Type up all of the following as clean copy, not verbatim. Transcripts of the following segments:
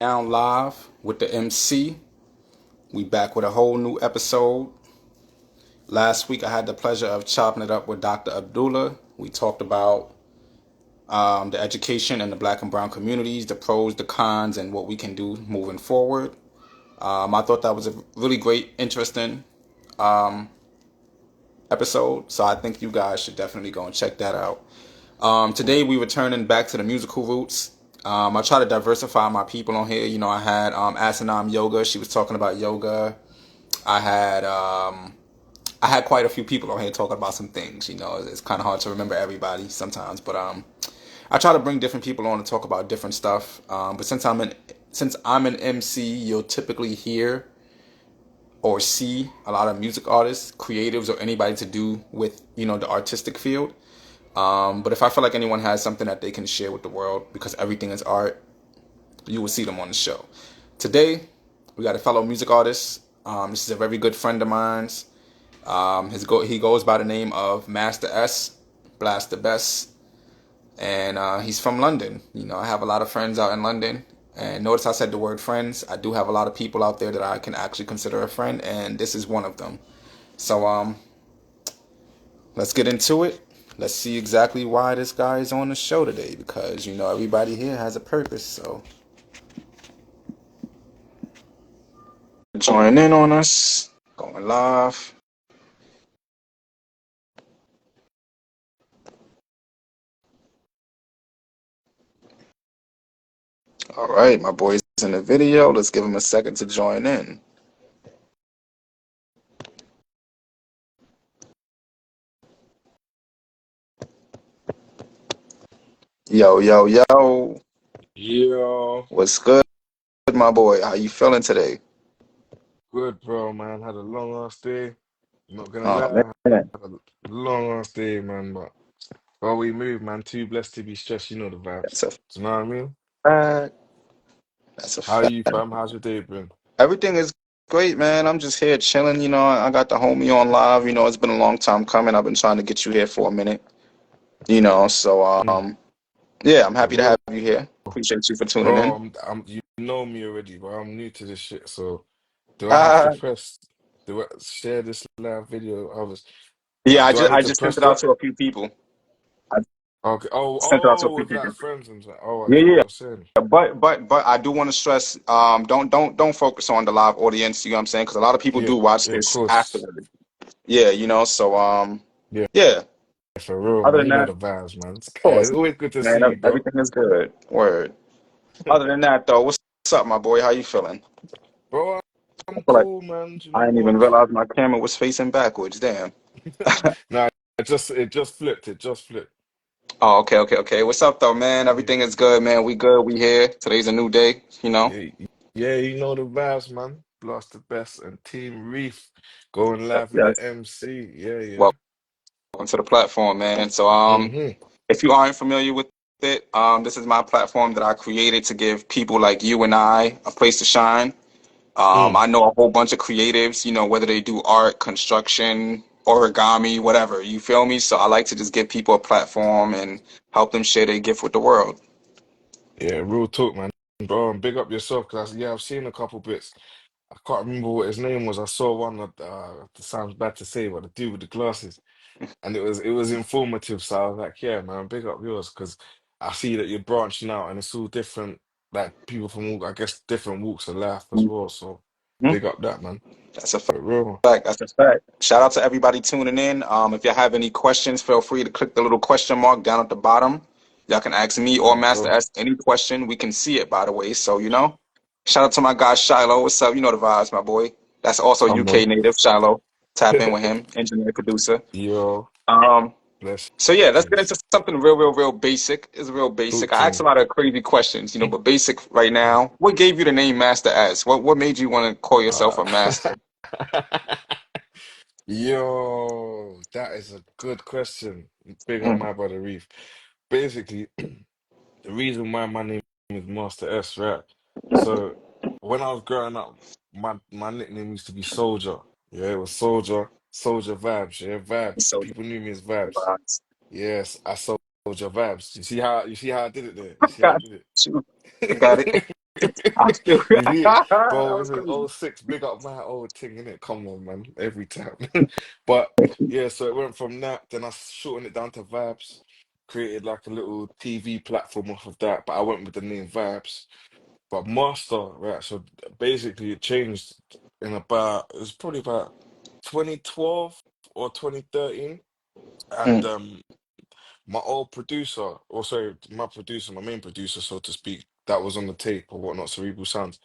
Down live with the MC. We back with a whole new episode. Last week I had the pleasure of chopping it up with Dr. Abdullah. We talked about the education in the black and brown communities, the pros, the cons, and what we can do moving forward. I thought that was a really great, interesting episode. So I think you guys should definitely go and check that out. Today we returning back to the musical roots. I try to diversify my people on here. I had Asanam Yoga. She was talking about yoga. I had I had quite a few people on here talking about some things. It's kind of hard to remember everybody sometimes, but I try to bring different people on to talk about different stuff. But since I'm an MC, you'll typically hear or see a lot of music artists, creatives, or anybody to do with the artistic field. But if I feel like anyone has something that they can share with the world, because everything is art, you will see them on the show. Today, we got a fellow music artist. This is a very good friend of mine's. He goes by the name of Master S, Blast the Best, and he's from London. I have a lot of friends out in London, and notice I said the word friends. I do have a lot of people out there that I can actually consider a friend, and this is one of them. So let's get into it. Let's see exactly why this guy is on the show today, because everybody here has a purpose. So join in on us, going live. All right, my boy's in the video. Let's give him a second to join in. Yo, yo, yo. Yo, What's good, my boy? How you feeling today? good bro, man. Had a long ass day. Not gonna Oh lie, man, had a long ass day, man. But while we move, man, too blessed to be stressed. You know the vibes. that's a Do you know what I mean? fact. That's a How are fact. you, fam? How's your day been? Everything is great, man. I'm just here chilling. I got the homie on live. It's been a long time coming. I've been trying to get you here for a minute. So Mm, yeah, I'm for happy to have real, you here. Appreciate you for tuning bro. in. You know me already, bro. I'm new to this shit. So do I have to Uh, press? Do I share this live video? yeah, I Do I just need I to just sent press it out the? to a few people. I Okay. Oh, sent it out to a few with people. like friends and stuff. Oh, I Yeah, get what yeah. you're saying. But I do want to stress, don't focus on the live audience. You know what I'm saying? Because a lot of people Yeah, do watch yeah, of this course. afterward. Yeah, so Yeah. yeah. For real, Other man. than You know that, the vibes, man. of It's course, always good to man, see you, bro. everything is good. Word. Other than that, though, what's up, my boy? How you feeling? Bro, I I'm feel like cool, man. Do you I know didn't even what? realize my camera was facing backwards. Damn. Nah, it just flipped. It just flipped. Oh, okay, okay, okay. What's up, though, man? Yeah, Everything is good, man. We good. We here. Today's a new day. yeah, yeah, you know the vibes, man. Blast the best and Team Reef going live with the Yes. MC. Yeah, yeah. Welcome to the platform, man. So, Mm-hmm. if you aren't familiar with it, this is my platform that I created to give people like you and I a place to shine. Mm. I know a whole bunch of creatives, whether they do art, construction, origami, whatever. You feel me? So I like to just give people a platform and help them share their gift with the world. Yeah, real talk, man. Bro, and big up yourself, because yeah, I've seen a couple bits. I can't remember what his name was. I saw one that sounds bad to say, but the dude with the glasses. And it was informative. So I was like, yeah, man, big up yours, because I see that you're branching out and it's all different, like people from all, I guess, different walks of life as well. So Mhm. big up that, man. That's a For real. fact. That's a fact. Shout out to everybody tuning in. If you have any questions, feel free to click the little question mark down at the bottom. Y'all can ask me or There we Master go. S any question. We can see it, by the way. So, shout out to my guy Shiloh. What's up? You know the vibes, my boy. That's also Come UK on. native, Shiloh. Tap in with him, engineer, producer. Yo, Um, so yeah, let's get blessings. into something real, real, real basic. It's real basic. Talk I to asked a me. lot of crazy questions, but basic right now. What gave you the name Master S? What made you want to call yourself Uh, a master? Yo, that is a good question. Big up Mm, my brother Reef. Basically, the reason why my name is Master S, right? So when I was growing up, my nickname used to be Soldier. Yeah, it was Soldier Vibes. Yeah, Vibes. so People knew me as Vibes. vibes. Yes, I Soldier Vibes. You see how I did it there? You see how I Got did you. I got it. it? I still, You see it? that Bro, was this is crazy. oh 06, big up my old thing, innit? Come on, man. Every time. But yeah, so it went from that, then I shortened it down to Vibes, created like a little TV platform off of that, but I went with the name Vibes. But Master, right? So basically it changed in about, it was probably about 2012 or 2013. And Mm, my old producer, or sorry, my producer, my main producer, so to speak, that was on the tape or whatnot, Cerebral Sounds.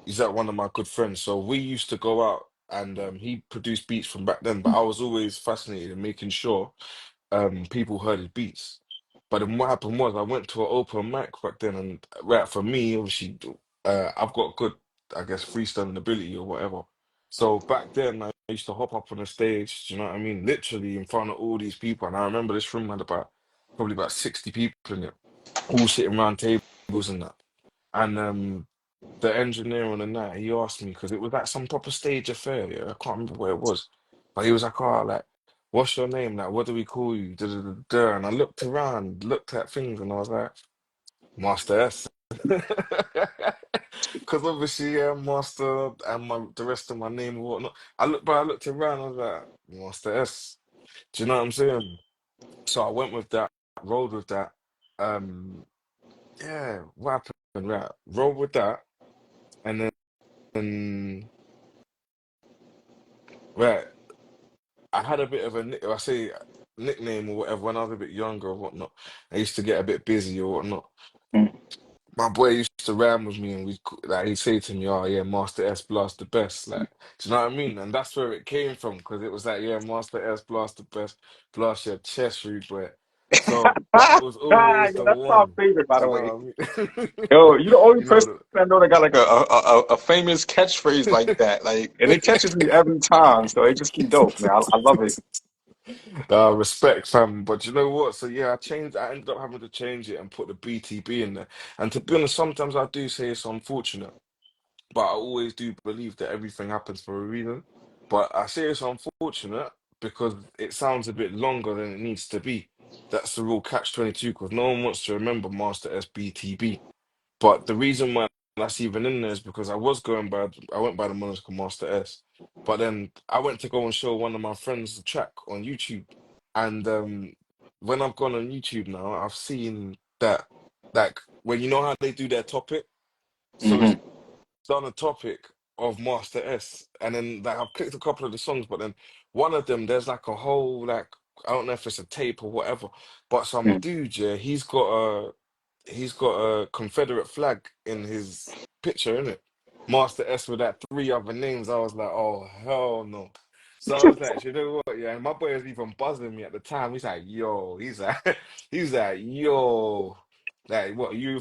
He's like one of my good friends. So we used to go out and he produced beats from back then, but I was always fascinated in making sure people heard his beats. But then what happened was I went to an open mic back then, and right for me, obviously, I've got good, I guess, freestyling ability or whatever. So back then, I used to hop up on the stage. Do you know what I mean? Literally in front of all these people, and I remember this room had about probably about 60 people in it, all sitting around tables and that. And the engineer on the night, he asked me because it was like some proper stage affair. Yeah, I can't remember where it was, but he was like, "Oh, like, what's your name? Like, what do we call you?" Da, da, da, da. And I looked around, looked at things, and I was like, "Master S," because obviously, yeah, Master and the rest of my name and whatnot. I looked around, I was like, "Master S." Do you know what I'm saying? So I went with that, rolled with that. Um, yeah, what happened? Right, rolled with that, and then. Right. I had a bit of a, I say nickname or whatever when I was a bit younger or whatnot. I used to get a bit busy or whatnot. mm. My boy used to ram with me and like he'd say to me, "Oh yeah, Master S Blast the best." Like, do you know what I mean? And that's where it came from because it was like, "Yeah, Master S Blast the best, blast your chest, rude boy." So that was Yeah, always the that's my one. favorite, by Do the you way. know what I mean? Yo, you the only You know person the I know that got like a famous catchphrase like that. Like, and it catches me every time, so it just be dope, man. I love it. Respect, fam. But you know what? So yeah, I changed. I ended up having to change it and put the BTB in there. And to be honest, sometimes I do say it's unfortunate, but I always do believe that everything happens for a reason. But I say it's unfortunate because it sounds a bit longer than it needs to be. That's the real catch-22 because no one wants to remember Master SBTB. But the reason why that's even in there is because I went by the moniker Master S. But then I went to go and show one of my friends the track on YouTube. And when I've gone on YouTube now, I've seen that, like, when you know how they do their topic? So it's Hmm. done a topic of Master S. And then, like, I've clicked a couple of the songs, but then one of them, there's like a whole, like, I don't know if it's a tape or whatever, but some dude, yeah, he's got a Confederate flag in his picture, innit? Master S with that three other names. I was like, oh hell no. So I was like, you know what? Yeah, and my boy was even buzzing me at the time. He's like, yo, he's like, he's like, yo, like what you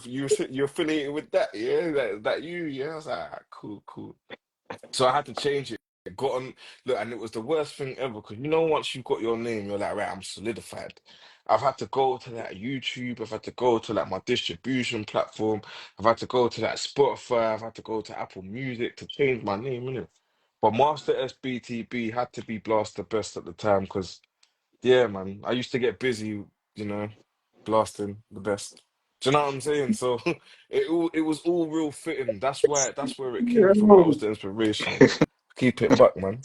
affiliated with that? Yeah, that you? Yeah, I was like, "Ah, cool, cool." So I had to change it. Got on, look, and it was the worst thing ever because you know, once you've got your name, you're like, right, I'm solidified. I've had to go to that YouTube, I've had to go to like my distribution platform, I've had to go to that Spotify, I've had to go to Apple Music to change my name, innit? But Master SBTB had to be Blast the Best at the time because, yeah, man, I used to get busy, you know, blasting the best. Do you know what I'm saying? So it was all real fitting. That's where it came from. That was Yo. the inspiration. Keep it back, man.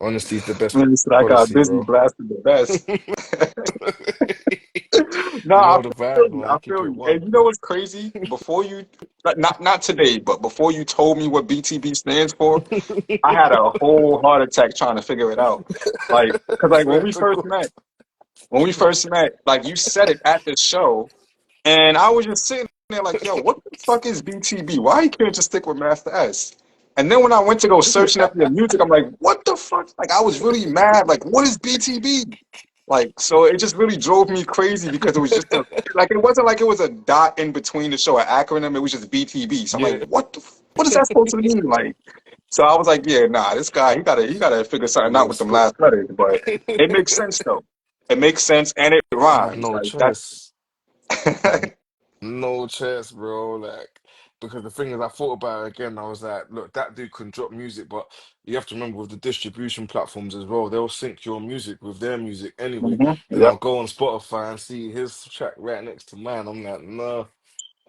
Honesty is the best Man, so I got policy, busy bro. blasting the best. No, You I know the feel vibe, you. I man. Keep feel it you. And one. you know what's crazy? Before you, not today, but before you told me what BTB stands for, I had a whole heart attack trying to figure it out. Like, cause like Swear to God. when we first met, like you said it at the show, and I was just sitting there like, yo, what the fuck is BTB? Why you can't just stick with Master S? And then when I went to go searching up your music, I'm like, what the fuck? Like, I was really mad. Like, what is BTB? Like, so it just really drove me crazy because it was just a, like, it wasn't like it was a dot in between the show, an acronym. It was just BTB. So I'm like, Yeah. what is that supposed to mean? Like, so I was like, yeah, nah, this guy, he gotta figure something out with them Respect. last letters. But it makes sense though. It makes sense and it I had rhymes. no Like that's choice. I had no chance, bro. Like, because the thing is, I thought about it again. I was like, look, that dude can drop music, but you have to remember with the distribution platforms as well, they'll sync your music with their music anyway. Mhm. Then Yep. I'll go on Spotify and see his track right next to mine. I'm like, no.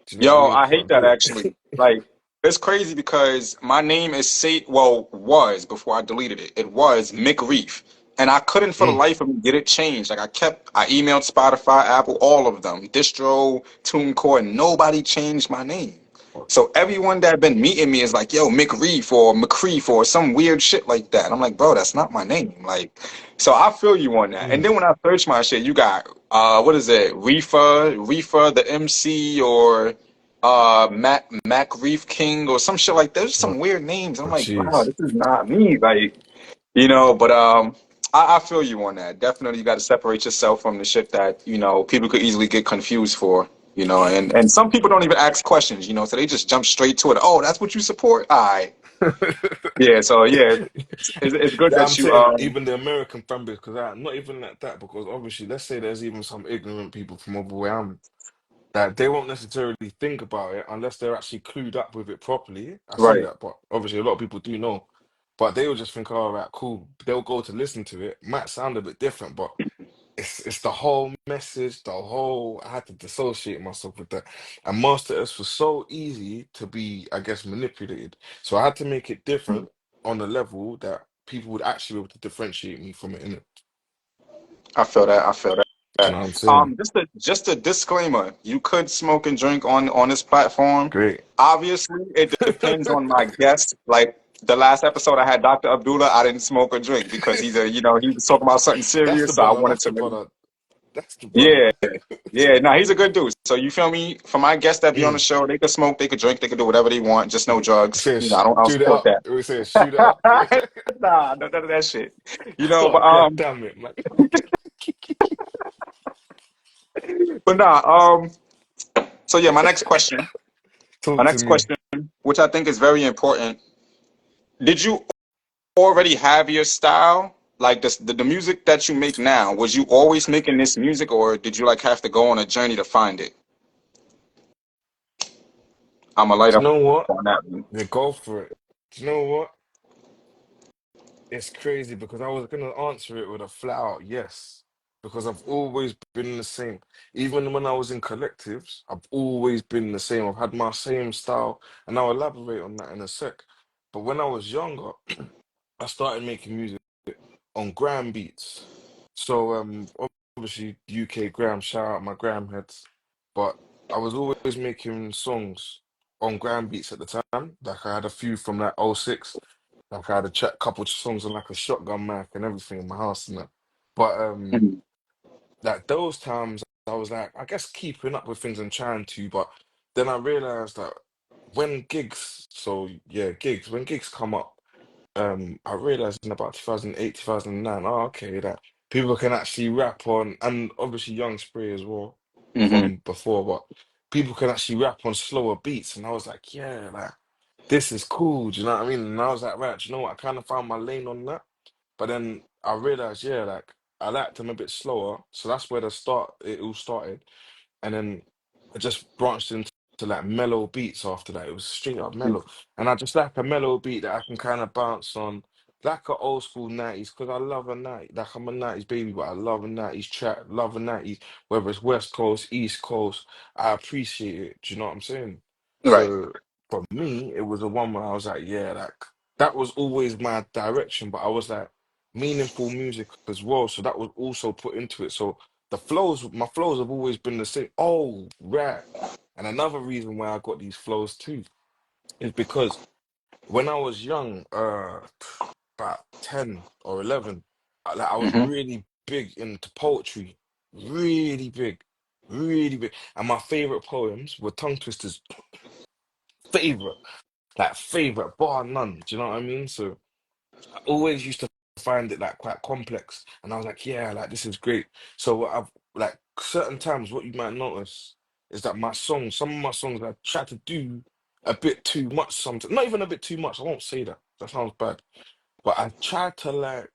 Do you know what I Yo, mean? I hate Can't that do actually. it. Like, it's crazy because my name is well, was before I deleted it. It was Mick Reef. And I couldn't for the Mm. life of me get it changed. Like I emailed Spotify, Apple, all of them, Distro, TuneCore, and nobody changed my name. So everyone that been meeting me is like, yo, Mick Reef or McCreef or some weird shit like that. I'm like, bro, that's not my name. Like, so I feel you on that. And Mm. then when I search my shit, you got what is it? Reefa the MC or Mac Reef King or some shit like that. There's Oh, some weird names. I'm like, bro, jeez. this is not me. Like, but I feel you on that. Definitely, you got to separate yourself from the shit that people could easily get confused for. And some people don't even ask questions. So they just jump straight to it. Oh, that's what you support? All right. Yeah. So yeah, it's good Yeah, I'm that you saying even the American fan base, because not even like that, because obviously, let's say there's even some ignorant people from over where I'm, that they won't necessarily think about it unless they're actually clued up with it properly. I see right. that, but obviously a lot of people do know. But they will just think, all right, cool. They'll go to listen to it. Might sound a bit different, but it's the whole message, the whole. I had to dissociate myself with that. And Master S was so easy to be, I guess, manipulated. So I had to make it different on a level that people would actually be able to differentiate me from it. In it, I feel that. I feel do you that. know what I'm saying? Just a disclaimer. You could smoke and drink on this platform. Great. Obviously, it depends on my guest. Like the last episode I had Dr. Abdullah, I didn't smoke or drink because he was talking about something That's the serious, so I brother. wanted That's to the make. brother. That's the brother. Yeah, yeah. No, he's a good dude. So you feel me? For my guests that be on the Mm. show, they could smoke, they could drink, they could do whatever they want, just no It drugs. says I don't shoot it support up. that. We say shoot it up. Nah, none of that shit. But Oh, God damn it, man. nah, so yeah, my next question. My Talk to next me. question, which I think is very important. Did you already have your style? Like the music that you make now, was you always making this music or did you like have to go on a journey to find it? I'm a light Do you up know what? on that one. Yeah, go for it. Do you know what? It's crazy because I was gonna answer it with a flat out yes. Because I've always been the same. Even when I was in collectives, I've always been the same. I've had my same style, and I'll elaborate on that in a sec. But when I was younger, I started making music on gram beats. So obviously UK gram, shout out my gram heads. But I was always making songs on gram beats at the time. Like I had a few from that '06. Like I had a couple of songs on like a shotgun mic and everything in my house and that. But Mhm. like those times I was like, I guess keeping up with things and trying to, but then I realized that when gigs come up, I realized in about 2008, 2009, oh, okay, that people can actually rap on, and obviously Young Spray as well Mhm. from before, but people can actually rap on slower beats. And I was like, yeah, like this is cool. Do you know what I mean? And I was like, right, do you know what? I kind of found my lane on that. But then I realized, yeah, like I liked them a bit slower. So that's where it all started. And then I just branched into like mellow beats after that. It was straight up mellow. And I just like a mellow beat that I can kind of bounce on, like a old school 90s, because I love a 90s, like I'm a 90s baby, but I love a 90s track, love a 90s, whether it's West Coast, East Coast, I appreciate it. Do you know what I'm saying? Right. So for me, it was the one where I was like, yeah, like that was always my direction, but I was like meaningful music as well. So that was also put into it. So my flows have always been the same. Oh, right. And another reason why I got these flows too is because when I was young, about 10 or 11, I was Mhm. really big into poetry. Really big. Really big. And my favorite poems were tongue twisters. Favorite. Like favorite, bar none. Do you know what I mean? So I always used to find it like quite complex, and I was like, yeah, like this is great. So what I've like certain times, what you might notice is that some of my songs, I try to do a bit too much sometimes. Not even a bit too much. I won't say that. That sounds bad. But I try to like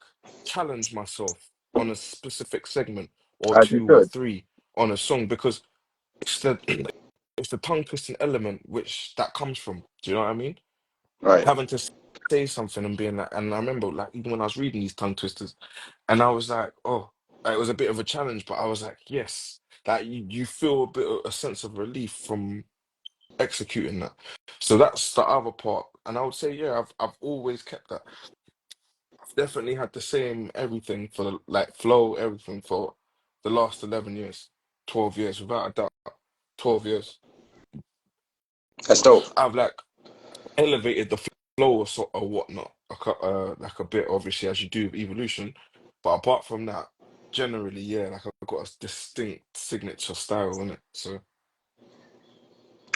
challenge myself on a specific segment or As you two or should. three on a song because it's the it's the tongue twisting element which that comes from. Do you know what I mean? Right. Having to say something and being like, and I remember like even when I was reading these tongue twisters, and I was like, oh, it was a bit of a challenge, but I was like, yes, that you feel a sense of relief from. executing that. So that's the other part. And I would say, yeah, I've always kept that. I've definitely had the same everything for the like flow, everything for the last 11 years, 12 years, without a doubt. 12 years. That's dope. I've like elevated the flow or so or whatnot, like a bit obviously as you do with evolution. But apart from that, generally, yeah, like I've got a distinct signature style in it. So,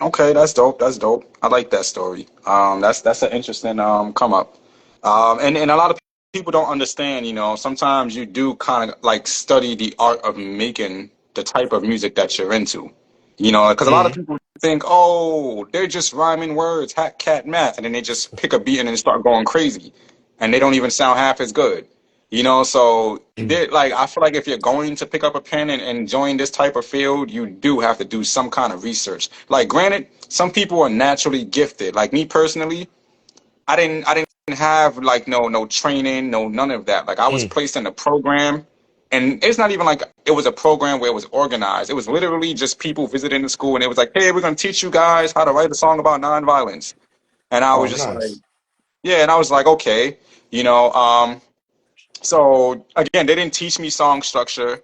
Okay, that's dope. That's dope. I like that story. That's an interesting come up. And a lot of people don't understand. Sometimes you do kind of like study the art of making the type of music that you're into. Because a lot of mm, people think, oh, they're just rhyming words, hat, cat, math, and then they just pick a beat and then start going crazy, and they don't even sound half as good. So mm, like I feel like if you're going to pick up a pen and join this type of field, you do have to do some kind of research. Like, granted, some people are naturally gifted. Like me personally, I didn't have like no training, no none of that. Like I was mm, placed in a program, and it's not even like it was a program where it was organized. It was literally just people visiting the school, and it was like, hey, we're gonna teach you guys how to write a song about nonviolence. And I was oh, just like, nice. yeah, and I was like, okay, you know. So again, they didn't teach me song structure.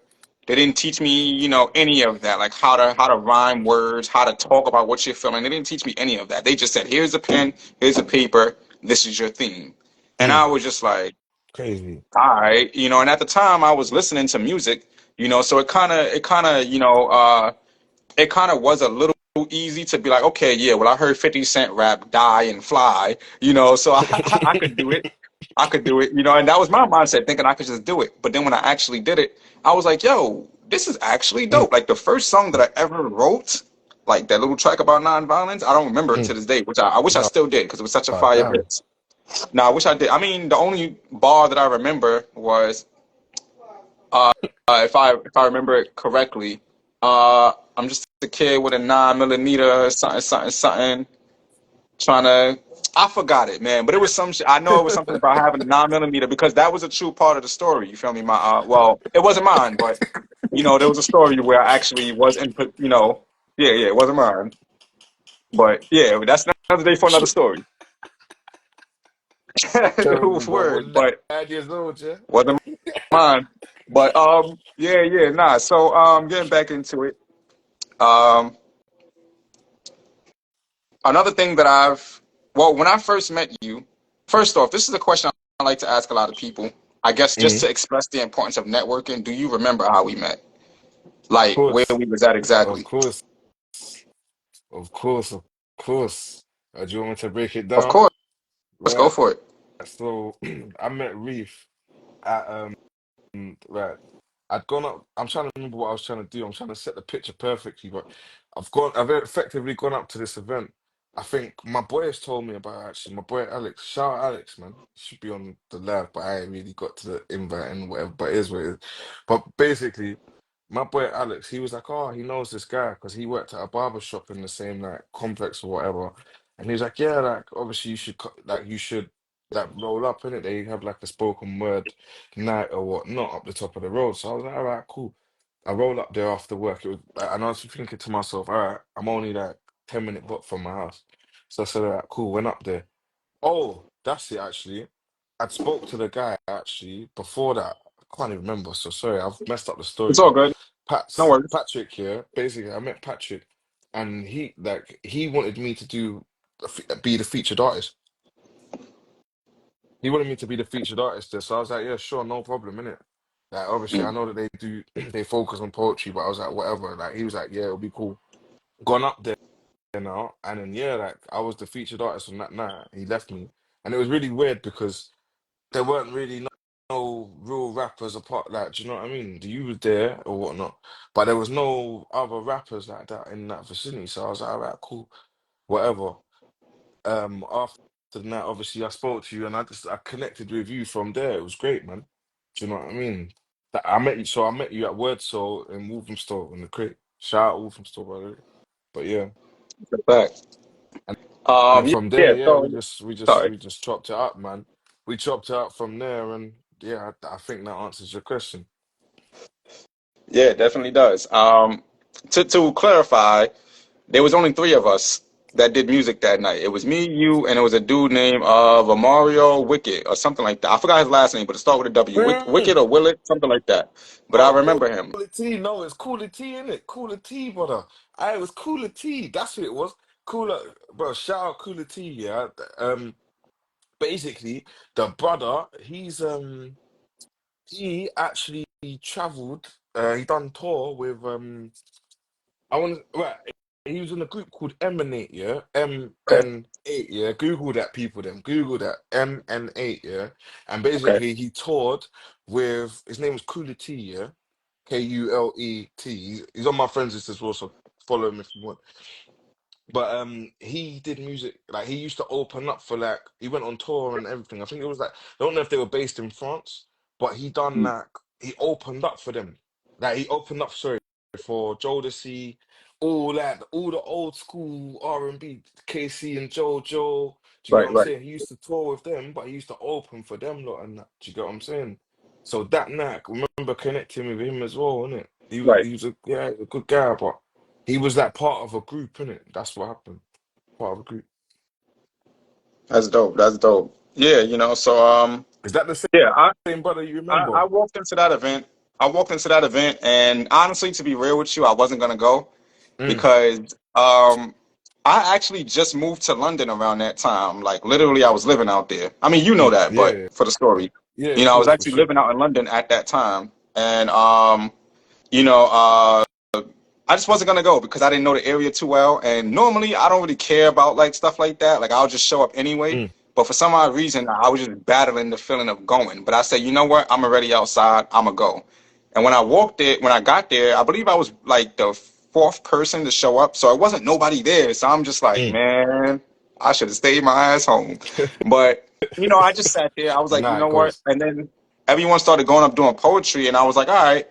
They didn't teach me, any of that, like how to rhyme words, how to talk about what you're feeling. They didn't teach me any of that. They just said, "Here's a pen, here's a paper, this is your theme." And I Mm, was just like, crazy. "All right," And at the time, I was listening to music, so it kind of was a little easy to be like, okay, yeah, well, I heard 50 Cent rap "Die and Fly," so I could do it. I could do it, and that was my mindset, thinking I could just do it. But then when I actually did it, I was like, yo, this is actually Mm, dope. Like the first song that I ever wrote, like that little track about nonviolence, I don't remember it to mm. this day, which I wish I Oh, still did because it was such a fire damn. hit. No, I wish I did. I mean, the only bar that I remember was if I remember it correctly, I'm just a kid with a 9 millimeter, something, something, something, trying to. I forgot it, man, but it was some. I know it was something about having a 9 millimeter because that was a true part of the story. You feel me? Well, it wasn't mine, but there was a story where I actually was in. Yeah, yeah, it wasn't mine, but yeah, that's another day for another story. Terrible, bro. Word, What, but 9 years old, yeah? wasn't mine. But yeah, yeah, nah. So getting back into it. Um, Another thing that well, when I first met you, first off, this is a question I like to ask a lot of people. I guess just Mm, to express the importance of networking, do you remember how we met? of Like where course. we was at Of exactly? course. Of course. Of course. Do you want me to break it Of down? course, let's go Right. for it. So I met Reef at right. I'd gone up. I'm trying to remember what I was trying to do. I'm trying to set the picture perfectly, but I've effectively gone up to this event. I think my boy has told me about it, actually. My boy Alex. Shout out Alex, man. He should be on the live, but I ain't really got to the invite and whatever. But it is what it is. But basically, my boy Alex, he was like, oh, he knows this guy because he worked at a barber shop in the same like complex or whatever. And he was like, yeah, like obviously you should like roll up in it. They have like a spoken word night or whatnot up the top of the road. So I was like, all right, cool. I rolled up there after work. It was, and I was thinking to myself, all right, I'm only like 10-minute walk from my house. So I said, all right, cool. Went up there. Oh, that's it actually. I'd spoke to the guy actually before that. I can't even remember. So sorry, I've messed up the story. It's all But good. No worries. Patrick here, basically, I met Patrick, and he wanted me to be the featured artist. He wanted me to be the featured artist there, so I was like, yeah, sure, no problem, innit? Like, obviously, I Mm. know that they do, they focus on poetry, but I was like, whatever. Like, he was like, yeah, it'll be cool. Gone up there now, and then yeah, like, I was the featured artist on that night. He left me, and it was really weird because there weren't really no real rappers apart. Like, do you know what I mean? You was there or whatnot, but there was no other rappers like that in that vicinity. So I was like, all right, cool, whatever. After that, obviously, I spoke to you and I connected with you from there. It was great, man. Do you know what I mean? I met you at Word Soul in Walthamstow in the crate. Shout out Walthamstow, by the way. But yeah, Good fact. and then from Yeah. there, yeah, So sorry. we just chopped it up, man. We chopped it up from there, and yeah, I think that answers your question. Yeah, it definitely does. To clarify, there was only three of us. that did music that night. It was me, you, and it was a dude named Mario Wicked or something like that. I forgot his last name, but it started with a W. Mm. Wicked or Willet, something like that. But I Oh, remember him. Cooler T. No, it's Cooler T, innit? Cooler T, brother. I it was Cooler T. That's what it was. Cooler, bro. Shout out Cooler T. Yeah. Basically, the brother, he actually traveled. He done tour with I want right. He was in a group called Emanate, yeah. Okay. MN8, yeah. Google that, people. Them Google that MN8, yeah. And Okay. basically, he toured with his name was Cooler T, yeah. Kulet. He's on my friends list as well, so follow him if you want. But he did music like he used to open up for like he went on tour and everything. I think it was like I don't know if they were based in France, but he done Mm. like he opened up for them. Like he opened up, sorry, for Jodeci, all that, all the old school R&B, KC and JoJo. Do you get Right. what I'm Right. saying? He used to tour with them, but he used to open for them lot and that. Do you get what I'm saying? So that night, I remember connecting with him as well, innit? Right. He was a yeah, a good guy, but he was like part of a group, innit? That's what happened. Part of a group. That's dope. That's dope. Yeah. So Is that the yeah. same brother you I remember? walked into that event. I walked into that event, and honestly, to be real with you, I wasn't gonna go Mm. because I actually just moved to London around that time. Like literally, I was living out there. I mean, you know Mm. that, Yeah, but yeah, for the story, yeah, I was for actually sure. living out in London at that time, and you know, I just wasn't gonna go because I didn't know the area too well. And normally I don't really care about like stuff like that. Like I'll just show up anyway. Mm. But for some odd reason, I was just battling the feeling of going. But I said, you know what? I'm already outside. I'ma go. And when I got there, I believe I was like the fourth person to show up. So it wasn't nobody there. So I'm just like, Mm. man, I should have stayed my ass home. But I just sat there. I was like, you Nah, it know what? goes. And then everyone started going up doing poetry, and I was like, all right,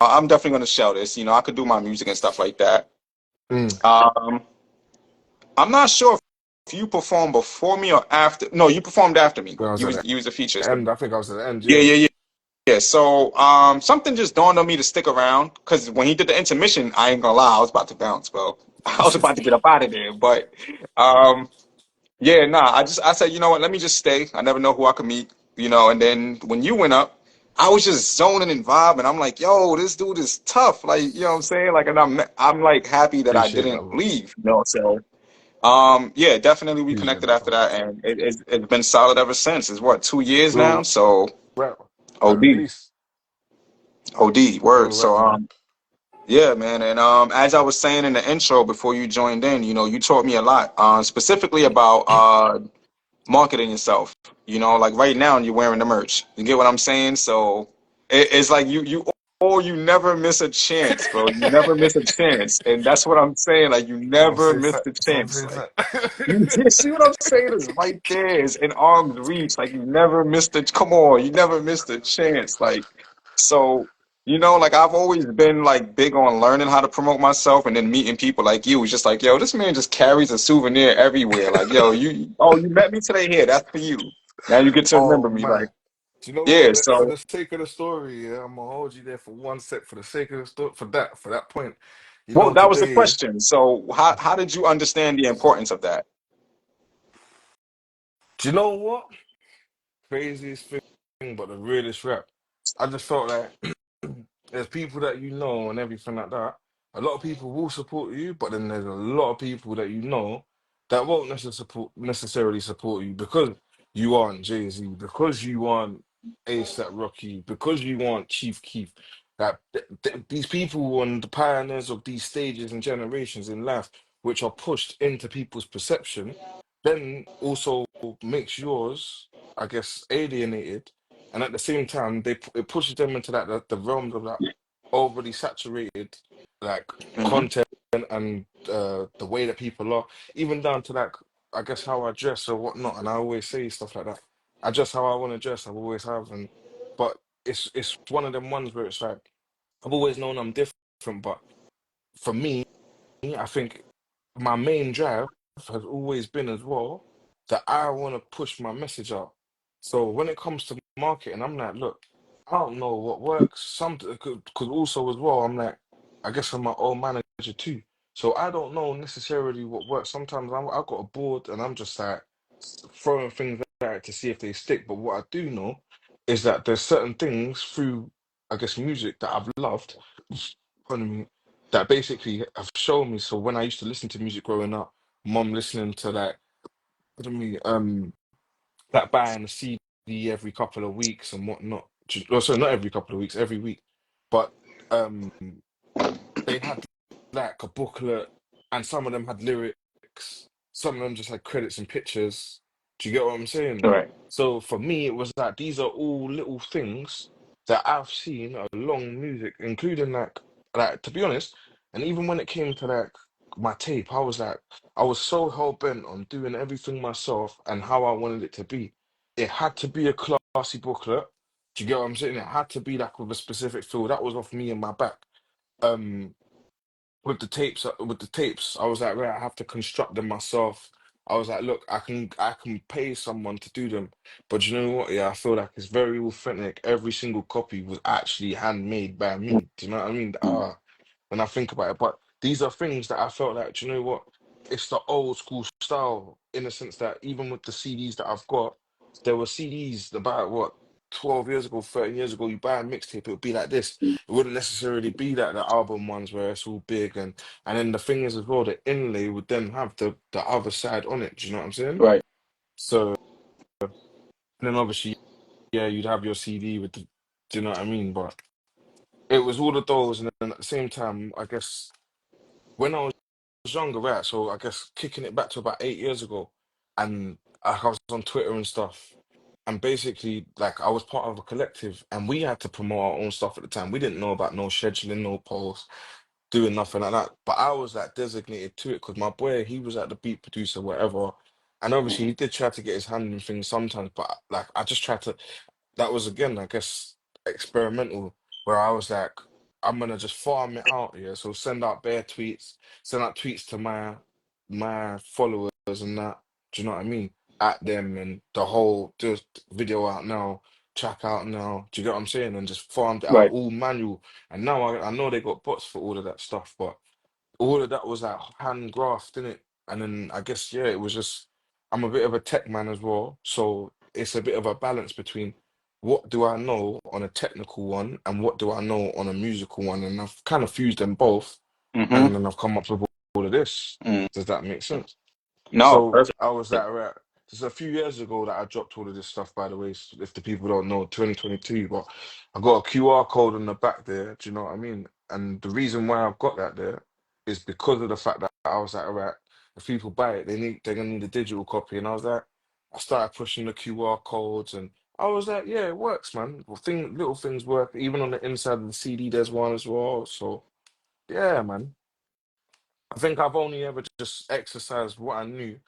I'm definitely gonna show this. I could do my music and stuff like that. Mm. Um, I'm not sure if you performed before me or after. No, you performed after me. When I was at You was a feature. the So. end, I think I was at the end, Yeah, yeah. yeah, yeah, yeah. So, something just dawned on me to stick around because when he did the intermission, I ain't gonna lie, I was about to bounce, bro. I was about to get up out of there, but um, yeah, nah. I said, you know what? Let me just stay. I never know who I could meet, And then when you went up, I was just zoning and vibing. I'm like, yo, this dude is tough. Like, you know what I'm saying? Like, and I'm like happy that I Appreciate that, didn't bro. leave. So yeah, definitely we Appreciate connected that, after bro. that, and it's been solid ever since. It's what 2 years now. Real So rap. At OD, least. word. Real So rap, man. yeah, man. And as I was saying in the intro before you joined in, you taught me a lot, specifically about marketing yourself. Like right now you're wearing the merch. You get what I'm saying? So it's like you never miss a chance, bro. You never miss a chance, and that's what I'm saying. Like you Some never say miss that. a Some chance. say Like that. you see what I'm saying? Is right there. It's in arm's reach. Like you never missed it. Come on, you never missed a chance. Like so. Like I've always been like big on learning how to promote myself and then meeting people like you. It's just like, yo, this man just carries a souvenir everywhere. Like, yo, you met me today here. That's for you. Now you get to remember Oh me. Like, man. Do you know yeah. what? For So, the sake of the story, yeah, I'm gonna hold you there for one sec. For the sake of the story, for that point, well, that was the today. question. So, how did you understand the importance of that? Do you know what? Craziest thing, but the realest rap. I just felt like there's people that you know and everything like that. A lot of people will support you, but then there's a lot of people that you know that won't necessarily support you because you aren't Jay-Z, because you aren't A$AP Rocky, because you aren't Chief Keef. That these people and the pioneers of these stages and generations in life, which are pushed into people's perception, then also makes yours, I guess, alienated, and at the same time it pushes them into that the realms of that overly saturated like Hmm. content and the way that people are, even down to like I guess how I dress or whatnot. And I always say stuff like that. I dress how I want to dress. I've always have, and but it's one of them ones where it's like I've always known I'm different, but for me. I think my main drive has always been as well that I want to push my message out. So when it comes to marketing, I'm like, look, I don't know what works. Some because also as well, I'm like, I guess I'm my own manager too. So I don't know necessarily what works. Sometimes I got a board and I'm just like throwing things at it to see if they stick. But what I do know is that there's certain things through, I guess, music that I've loved, pardon me, that basically have shown me. So when I used to listen to music growing up, mom listening to like, pardon me, like buying a CD every couple of weeks and whatnot. Also, not every couple of weeks, every week. But um they had like a booklet, and some of them had lyrics, some of them just had credits and pictures. Do you get what I'm saying? Right. So for me, it was like these are all little things that I've seen along music, including like to be honest, and even when it came to like my tape, I was so hell bent on doing everything myself and how I wanted it to be. It had to be a classy booklet. Do you get what I'm saying? It had to be like with a specific feel. That was off me and my back. Um, with the tapes, I was like, right, I have to construct them myself. I was like, look, I can pay someone to do them, but you know what? Yeah, I feel like it's very authentic. Every single copy was actually handmade by me. Do you know what I mean? When I think about it, but these are things that I felt like, do you know what? It's the old school style in the sense that even with the CDs that I've got, there were CDs about what 12 years ago, 13 years ago. You buy a mixtape, it would be like this. It wouldn't necessarily be like the album ones where it's all big and then the thing is as well, the inlay would then have the other side on it. Do you know what I'm saying? Right. So and then obviously, yeah, you'd have your CD with the, do you know what I mean? But it was all of those, and then at the same time, I guess when I was younger, right? So I guess kicking it back to about 8 years ago, and I was on Twitter and stuff. And basically, like I was part of a collective, and we had to promote our own stuff at the time. We didn't know about no scheduling, no polls, doing nothing like that. But I was like designated to it because my boy, he was like the beat producer, whatever. And obviously, he did try to get his hand in things sometimes, but like I just tried to. That was again, I guess, experimental, where I was like, I'm gonna just farm it out, yeah. So send out bare tweets, send out tweets to my followers and that. Do you know what I mean? At them and the whole just video out now, track out now. Do you get what I'm saying? And just farmed it out Right. all manual. And now I know they got bots for all of that stuff, but all of that was like hand graft, it? And then I guess yeah, it was just I'm a bit of a tech man as well, so it's a bit of a balance between what do I know on a technical one and what do I know on a musical one, and I've kind of fused them both, and Mm-hmm. then I've come up with all of this. Mm. Does that make sense? No, So perfect. I was like, right, just a few years ago that I dropped all of this stuff, by the way, if the people don't know, 2022, but I got a QR code on the back there, do you know what I mean? And the reason why I've got that there is because of the fact that I was like, all right, if people buy it, they're gonna need a digital copy. And I was like, I started pushing the QR codes and I was like, yeah, it works, man. Well, little things work. Even on the inside of the CD, there's one as well. So yeah, man. I think I've only ever just exercised what I knew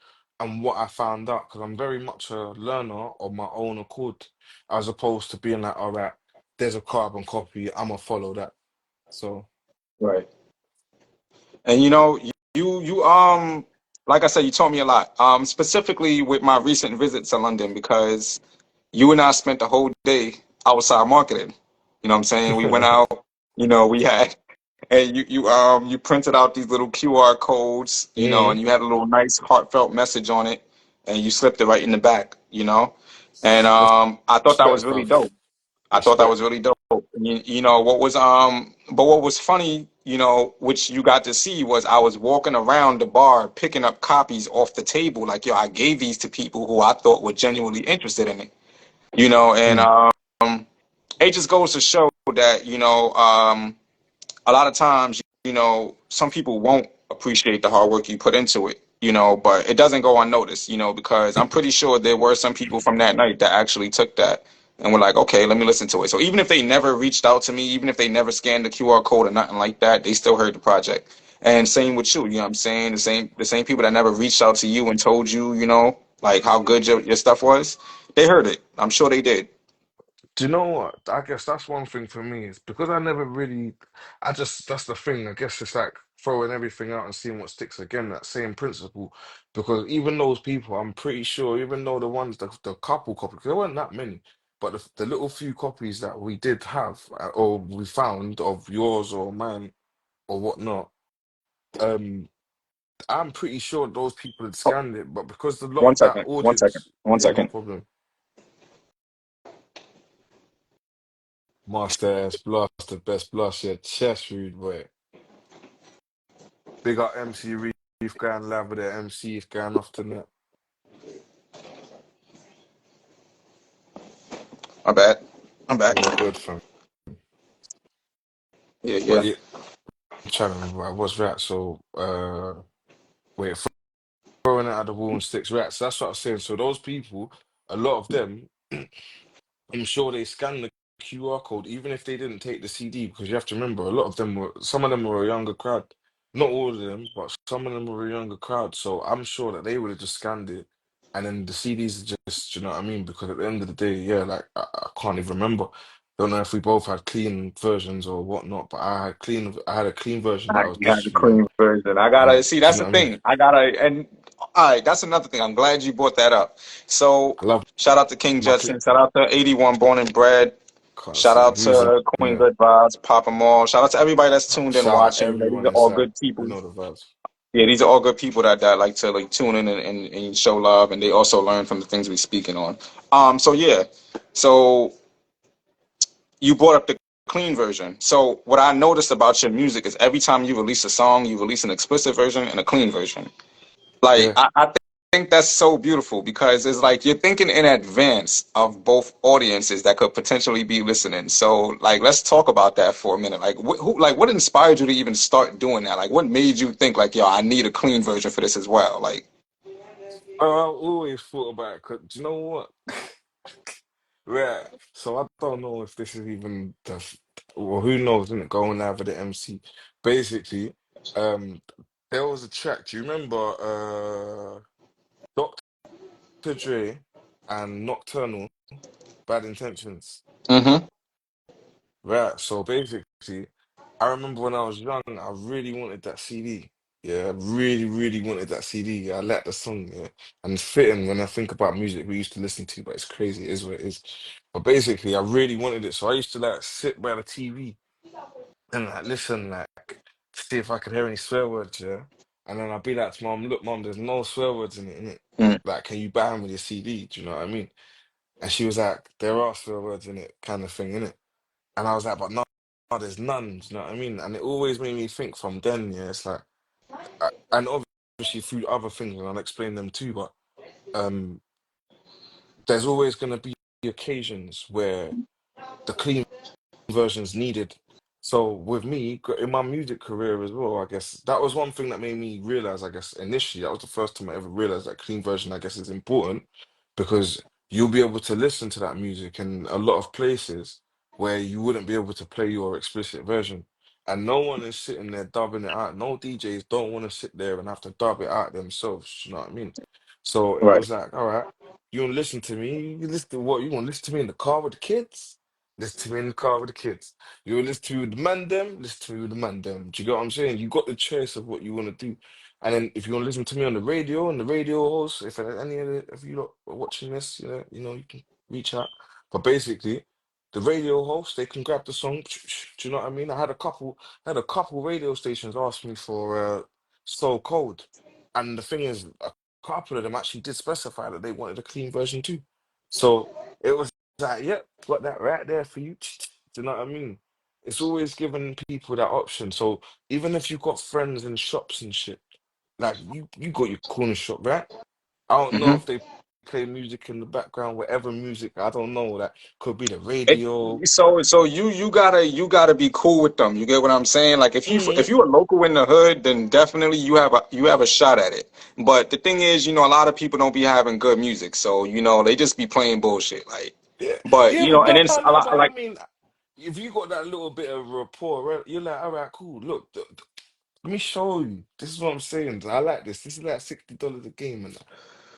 and what I found out because I'm very much a learner of my own accord, as opposed to being like, all right, there's a carbon copy, I'm gonna follow that. So, Right. And like I said, you taught me a lot. Specifically with my recent visit to London because you and I spent the whole day outside marketing. You know what I'm saying? We went out, we had and you printed out these little QR codes, mm, and you had a little nice heartfelt message on it and you slipped it right in the back. And I thought that respect, was really bruv. dope. I thought that Respect. was really dope. But what was funny, which you got to see was I was walking around the bar picking up copies off the table. Like, yo, I gave these to people who I thought were genuinely interested in it, and Mm. it just goes to show that, a lot of times, some people won't appreciate the hard work you put into it, but it doesn't go unnoticed, because I'm pretty sure there were some people from that night that actually took that and were like, okay, let me listen to it. So even if they never reached out to me, even if they never scanned the QR code or nothing like that, they still heard the project. And same with you, what I'm saying? The same people that never reached out to you and told you, like how good your stuff was, they heard it. I'm sure they did. Do you know what? I guess that's one thing for me is because I never really, that's the thing. I guess it's like throwing everything out and seeing what sticks again, that same principle. Because even those people, I'm pretty sure, even though the couple copies, there weren't that many, but the little few copies that we did have or we found of yours or mine or whatnot, um, I'm pretty sure those people had Oh, scanned it, but because a lot one of that second. One second. audience, One yeah, no second. problem. Master S Blast, the best blast, yeah, chest rude boy. Big up MC Reef going live with the MC going off tonight. My bad. I'm back. All good, fam. Yeah, But yeah. yeah, I'm trying to remember, I was right. So, wait, throwing it at the wall and sticks rats. That's what I'm saying. So those people, a lot of them, I'm sure they scanned the QR code, even if they didn't take the CD, because you have to remember, a lot of them were, some of them were a younger crowd. Not all of them, but some of them were a younger crowd. So I'm sure that they would have just scanned it. And then the CDs are just, you know what I mean? Because at the end of the day, yeah, like I can't even remember. Don't know if we both had clean versions or whatnot, but I had a clean version that I was You had the distributing. clean version. I And gotta see. do That's you the know what I mean? thing. I gotta and all right. That's another thing. I'm glad you brought that up. So I love shout out to King my clip. Judson. Shout out to 81 Born and Bred. Can't Shout see out who's in to Queen there. Good Vibes, Papa Mall. Shout out to everybody that's tuned in Shout out watching. These everyone are all inside. good You people. know the vibes. Yeah, these are all good people that like to like tune in and show love, and they also learn from the things we speaking on. So yeah, so you brought up the clean version. So what I noticed about your music is every time you release a song, you release an explicit version and a clean version. Like Yeah. I think that's so beautiful because it's like you're thinking in advance of both audiences that could potentially be listening. So like let's talk about that for a minute. Like what inspired you to even start doing that? Like what made you think like yo I need a clean version for this as well? Like Oh, I've always thought about it. 'Cause do you know what? Right. So I don't know if this is even well, who knows, isn't it? Going live with the MC. Basically, um, there was a track. Do you remember Dr. Dre and Nocturnal, Bad Intentions? mm-hmm. Right. So basically, I remember when I was young, I really wanted that CD. Yeah, I really, really wanted that CD. I liked the song, yeah. And it's fitting when I think about music we used to listen to, but it's crazy, it is what it is. But basically, I really wanted it. So I used to like sit by the TV and like listen, like to see if I could hear any swear words, yeah. And then I'd be like to mom, look, mom, there's no swear words in it, innit? Mm. Like, can you buy me the CD? Do you know what I mean? And she was like, there are swear words in it, kind of thing, innit? And I was like, but no, no, there's none. Do you know what I mean? And it always made me think from then, yeah, it's like, and obviously through other things, and I'll explain them too, but um, there's always going to be occasions where the clean versions needed. So with me, in my music career as well, I guess that was one thing that made me realize, I guess initially, that was the first time I ever realized that clean version, I guess, is important because you'll be able to listen to that music in a lot of places where you wouldn't be able to play your explicit version. And no one is sitting there dubbing it out. No DJs don't want to sit there and have to dub it out themselves. You know what I mean? So it Right. was like, all right, you want to listen to me? You listen to what? You want to listen to me in the car with the kids? Listen to me in the car with the kids. You listen to the man them, listen to me with the man them. Do you get what I'm saying? You got the choice of what you want to do. And then if you want to listen to me on the radio, and the radio host, if any of the, if you lot are watching this, you can reach out. But basically, the radio host, they can grab the song. Do you know what I mean? I had a couple radio stations ask me for So Cold. And the thing is, a couple of them actually did specify that they wanted a clean version too. So it was like, yep, got that right there for you. Do you know what I mean? It's always giving people that option. So even if you've got friends in shops and shit, like you got your corner shop, right? I don't know Mm-hmm. if they play music in the background, whatever music, I don't know. That could be the It, radio. so you gotta be cool with them. You get what I'm saying? Like if Mm, you a local in the hood, then definitely you have a shot at it. But the thing is, a lot of people don't be having good music, so they just be playing bullshit. Like, yeah, but yeah, but and then no, a no, lot but I like mean, if you got that little bit of rapport, right, you're like, all right, cool. Look, let me show you. This is what I'm saying. I like this. This is like $60 a game, and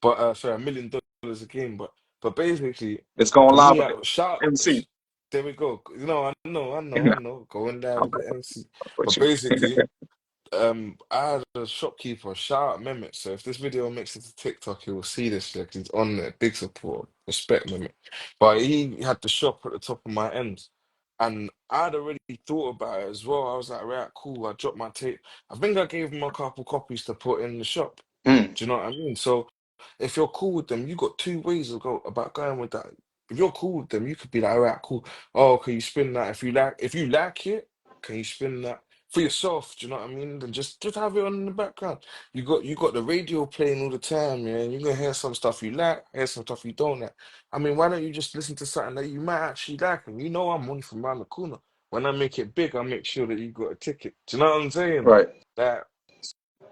but sorry, $1 million a game. But basically, it's going for live me, with the MC. there we go. I know. Going down with the MC. What But you? basically, I had a shopkeeper shout out Mehmet. So if this video makes it to TikTok, he will see this. Like he's on there, big support, respect Mehmet. But he had the shop at the top of my end. And I'd already thought about it as well. I was like, right, cool. I dropped my tape. I think I gave him a couple copies to put in the shop. Mm, Do you know what I mean? So if you're cool with them, you got two ways to go about going with that. If you're cool with them, you could be like, all right, cool. Oh, can you spin that? If you like it, can you spin that for yourself? Do you know what I mean? Then just have it on in the background. You got the radio playing all the time, yeah. You're gonna hear some stuff you like, hear some stuff you don't like. I mean, why don't you just listen to something that you might actually like? And you know I'm only from around the corner. When I make it big, I make sure that you got a ticket. Do you know what I'm saying? right. That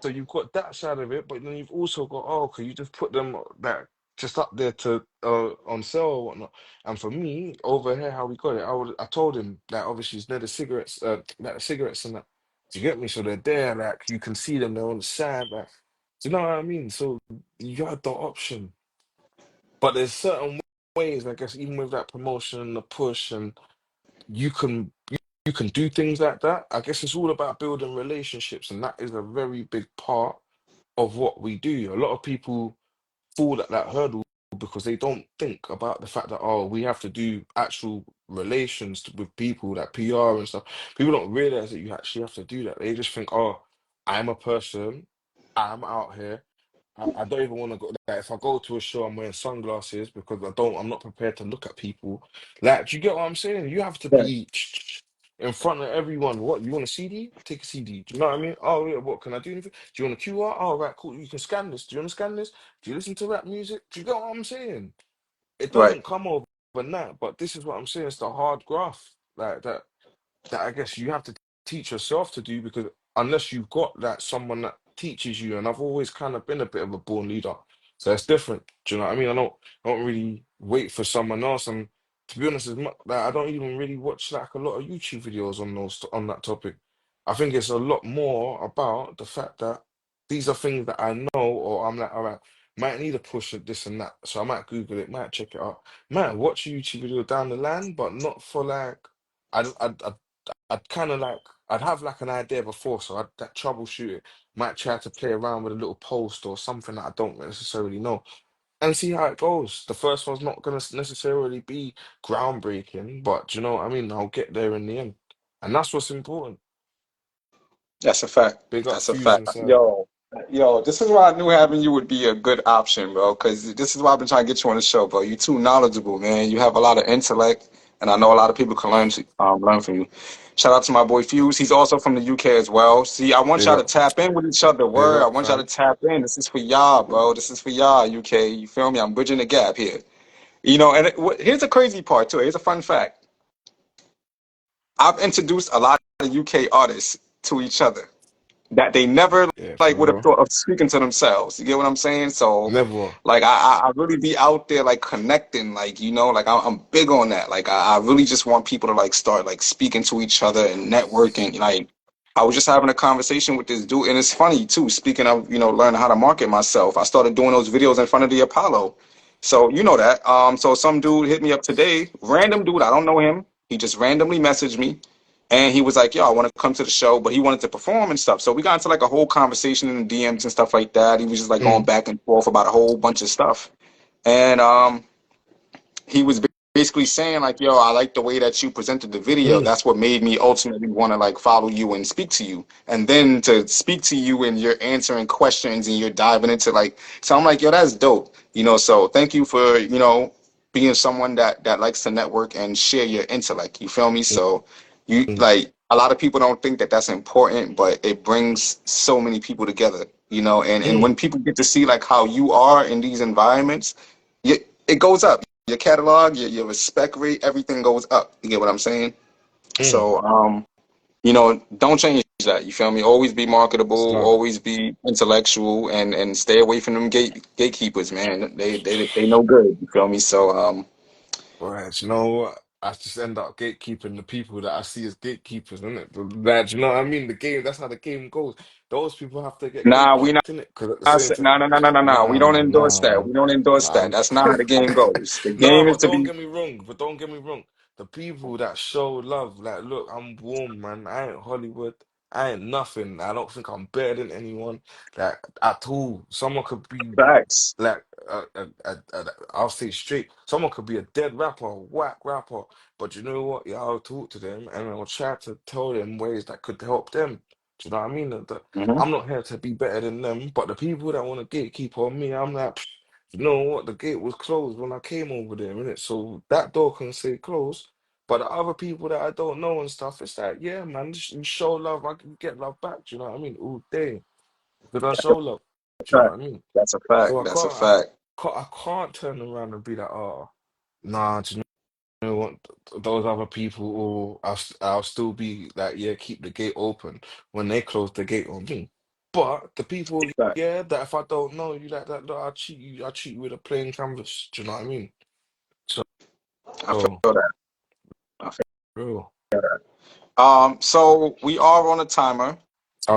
so you've got that side of it, but then you've also got, oh, okay, you just put them that just up there to on sale or whatnot. And for me, over here, how we got it, I told him that obviously it's near the cigarettes, like the cigarettes and that. Do you get me? So they're there, like you can see them, they're on the side, like, do you know what I mean? So you had the option, but there's certain ways, I guess, even with that promotion and the push, and you can you can do things like that. I guess it's all about building relationships, and that is a very big part of what we do. A lot of people fall at that hurdle because they don't think about the fact that, oh, we have to do actual relations with people, that PR and stuff. People don't realize that you actually have to do that. They just think, oh, I'm a person, I'm out here. I don't even want to go. Like, if I go to a show, I'm wearing sunglasses because I'm not prepared to look at people. Like, do you get what I'm saying? You have to Right. be in front of everyone. What, you want a CD? Take a CD. Do you know what I mean? Oh, yeah, what can I do anything? Do you want a QR? Oh, right, cool. You can scan this. Do you want to scan this? Do you listen to rap music? Do you get what I'm saying? It Right. doesn't come overnight, but this is what I'm saying. It's the hard graft like that I guess you have to teach yourself to do because unless you've got that someone that teaches you, and I've always kind of been a bit of a born leader, so it's different. Do you know what I mean? I don't really wait for someone else, and to be honest, as much like, I don't even really watch like a lot of YouTube videos on those on that topic. I think it's a lot more about the fact that these are things that I know, or I'm like, all right, might need a push at this and that, so I might Google it, might check it out, might watch a YouTube video down the line, but not for like. I I'd kind of like I'd have like an idea before, so I'd that troubleshoot it. Might try to play around with a little post or something that I don't necessarily know, and see how it goes. The first one's not gonna necessarily be groundbreaking, but do you know what I mean? I'll get there in the end, and that's what's important. That's a fact. Big up That's a Fuse fact. inside. Yo, this is why I knew having you would be a good option, bro. Because this is why I've been trying to get you on the show, bro. You too knowledgeable, man. You have a lot of intellect, and I know a lot of people can learn from you. Shout out to my boy Fuse. He's also from the UK as well. See, I want Big y'all to up, tap in with each other. big Word, I up, want y'all to fam. tap in. This is for y'all, bro. This is for y'all, UK. You feel me? I'm bridging the gap here. And here's the crazy part too. Here's a fun fact. I've introduced a lot of UK artists to each other that they never Yeah, like for would have real. thought of speaking to themselves. You get what I'm saying? So Never. like I really be out there like connecting, like like I'm big on that. Like I really just want people to like start like speaking to each other and networking. Like I was just having a conversation with this dude, and it's funny too. Speaking of learning how to market myself, I started doing those videos in front of the Apollo. So you know that. So some dude hit me up today, random dude. I don't know him. He just randomly messaged me and he was like, "Yo, I want to come to the show," but he wanted to perform and stuff. So we got into like a whole conversation in the DMs and stuff like that. He was just like going Mm, back and forth about a whole bunch of stuff. And he was basically saying like, "Yo, I like the way that you presented the video. mm, That's what made me ultimately want to like follow you and speak to you. And then to speak to you and you're answering questions and you're diving into like, so I'm like, yo, that's dope. So thank you for being someone that likes to network and share your intellect. You feel me? mm, So you mm, like a lot of people don't think that that's important, but it brings so many people together. And mm, when people get to see like how you are in these environments, it goes up your catalog, your respect rate, everything goes up. You get what I'm saying? mm. So, don't change that. You feel me? Always be It's marketable, love. always be intellectual, and stay away from them gatekeepers, man. They no good. You feel me? So, Right, you know what? I just end up gatekeeping the people that I see as gatekeepers, isn't it? Like, you know what I mean? The game, that's how the game goes. Those people have to get nah, we gatekept in it. Because at the not. same time, No, no, no, no, no, no. We nah, don't man, endorse nah, that. man. We don't endorse Nah, that. That's not how the game goes. The no, game is but to don't be get me wrong. But don't get me wrong. The people that show love, like, look, I'm warm, man. I ain't Hollywood. I ain't nothing. I don't think I'm better than anyone, like, at all. Someone could be facts. like. I'll say straight. Someone could be a dead rapper, a whack rapper, but you know what? Yeah, I'll talk to them and I'll try to tell them ways that could help them. Do you know what I mean? Hmm. I'm not here to be better than them, but the people that want to gatekeep on me, I'm like, "Pfft, you know what? The gate was closed when I came over there, innit? So that door can stay closed. But the other people that I don't know and stuff, it's like, yeah, man, you show love, I can get love back. Do you know what I mean? All day. Because I show love. Do you know Fact. what I mean? That's a So fact. That's a fact. I can't turn around and be like, oh, nah, do you know what? Those other people, or I'll still be like, yeah, keep the gate open when they close the gate on me. But the people, Fact. yeah, that if I don't know you like that, I treat you with a plain canvas. Do you know what I mean? So, I feel that. I feel real. that. So we are on a timer.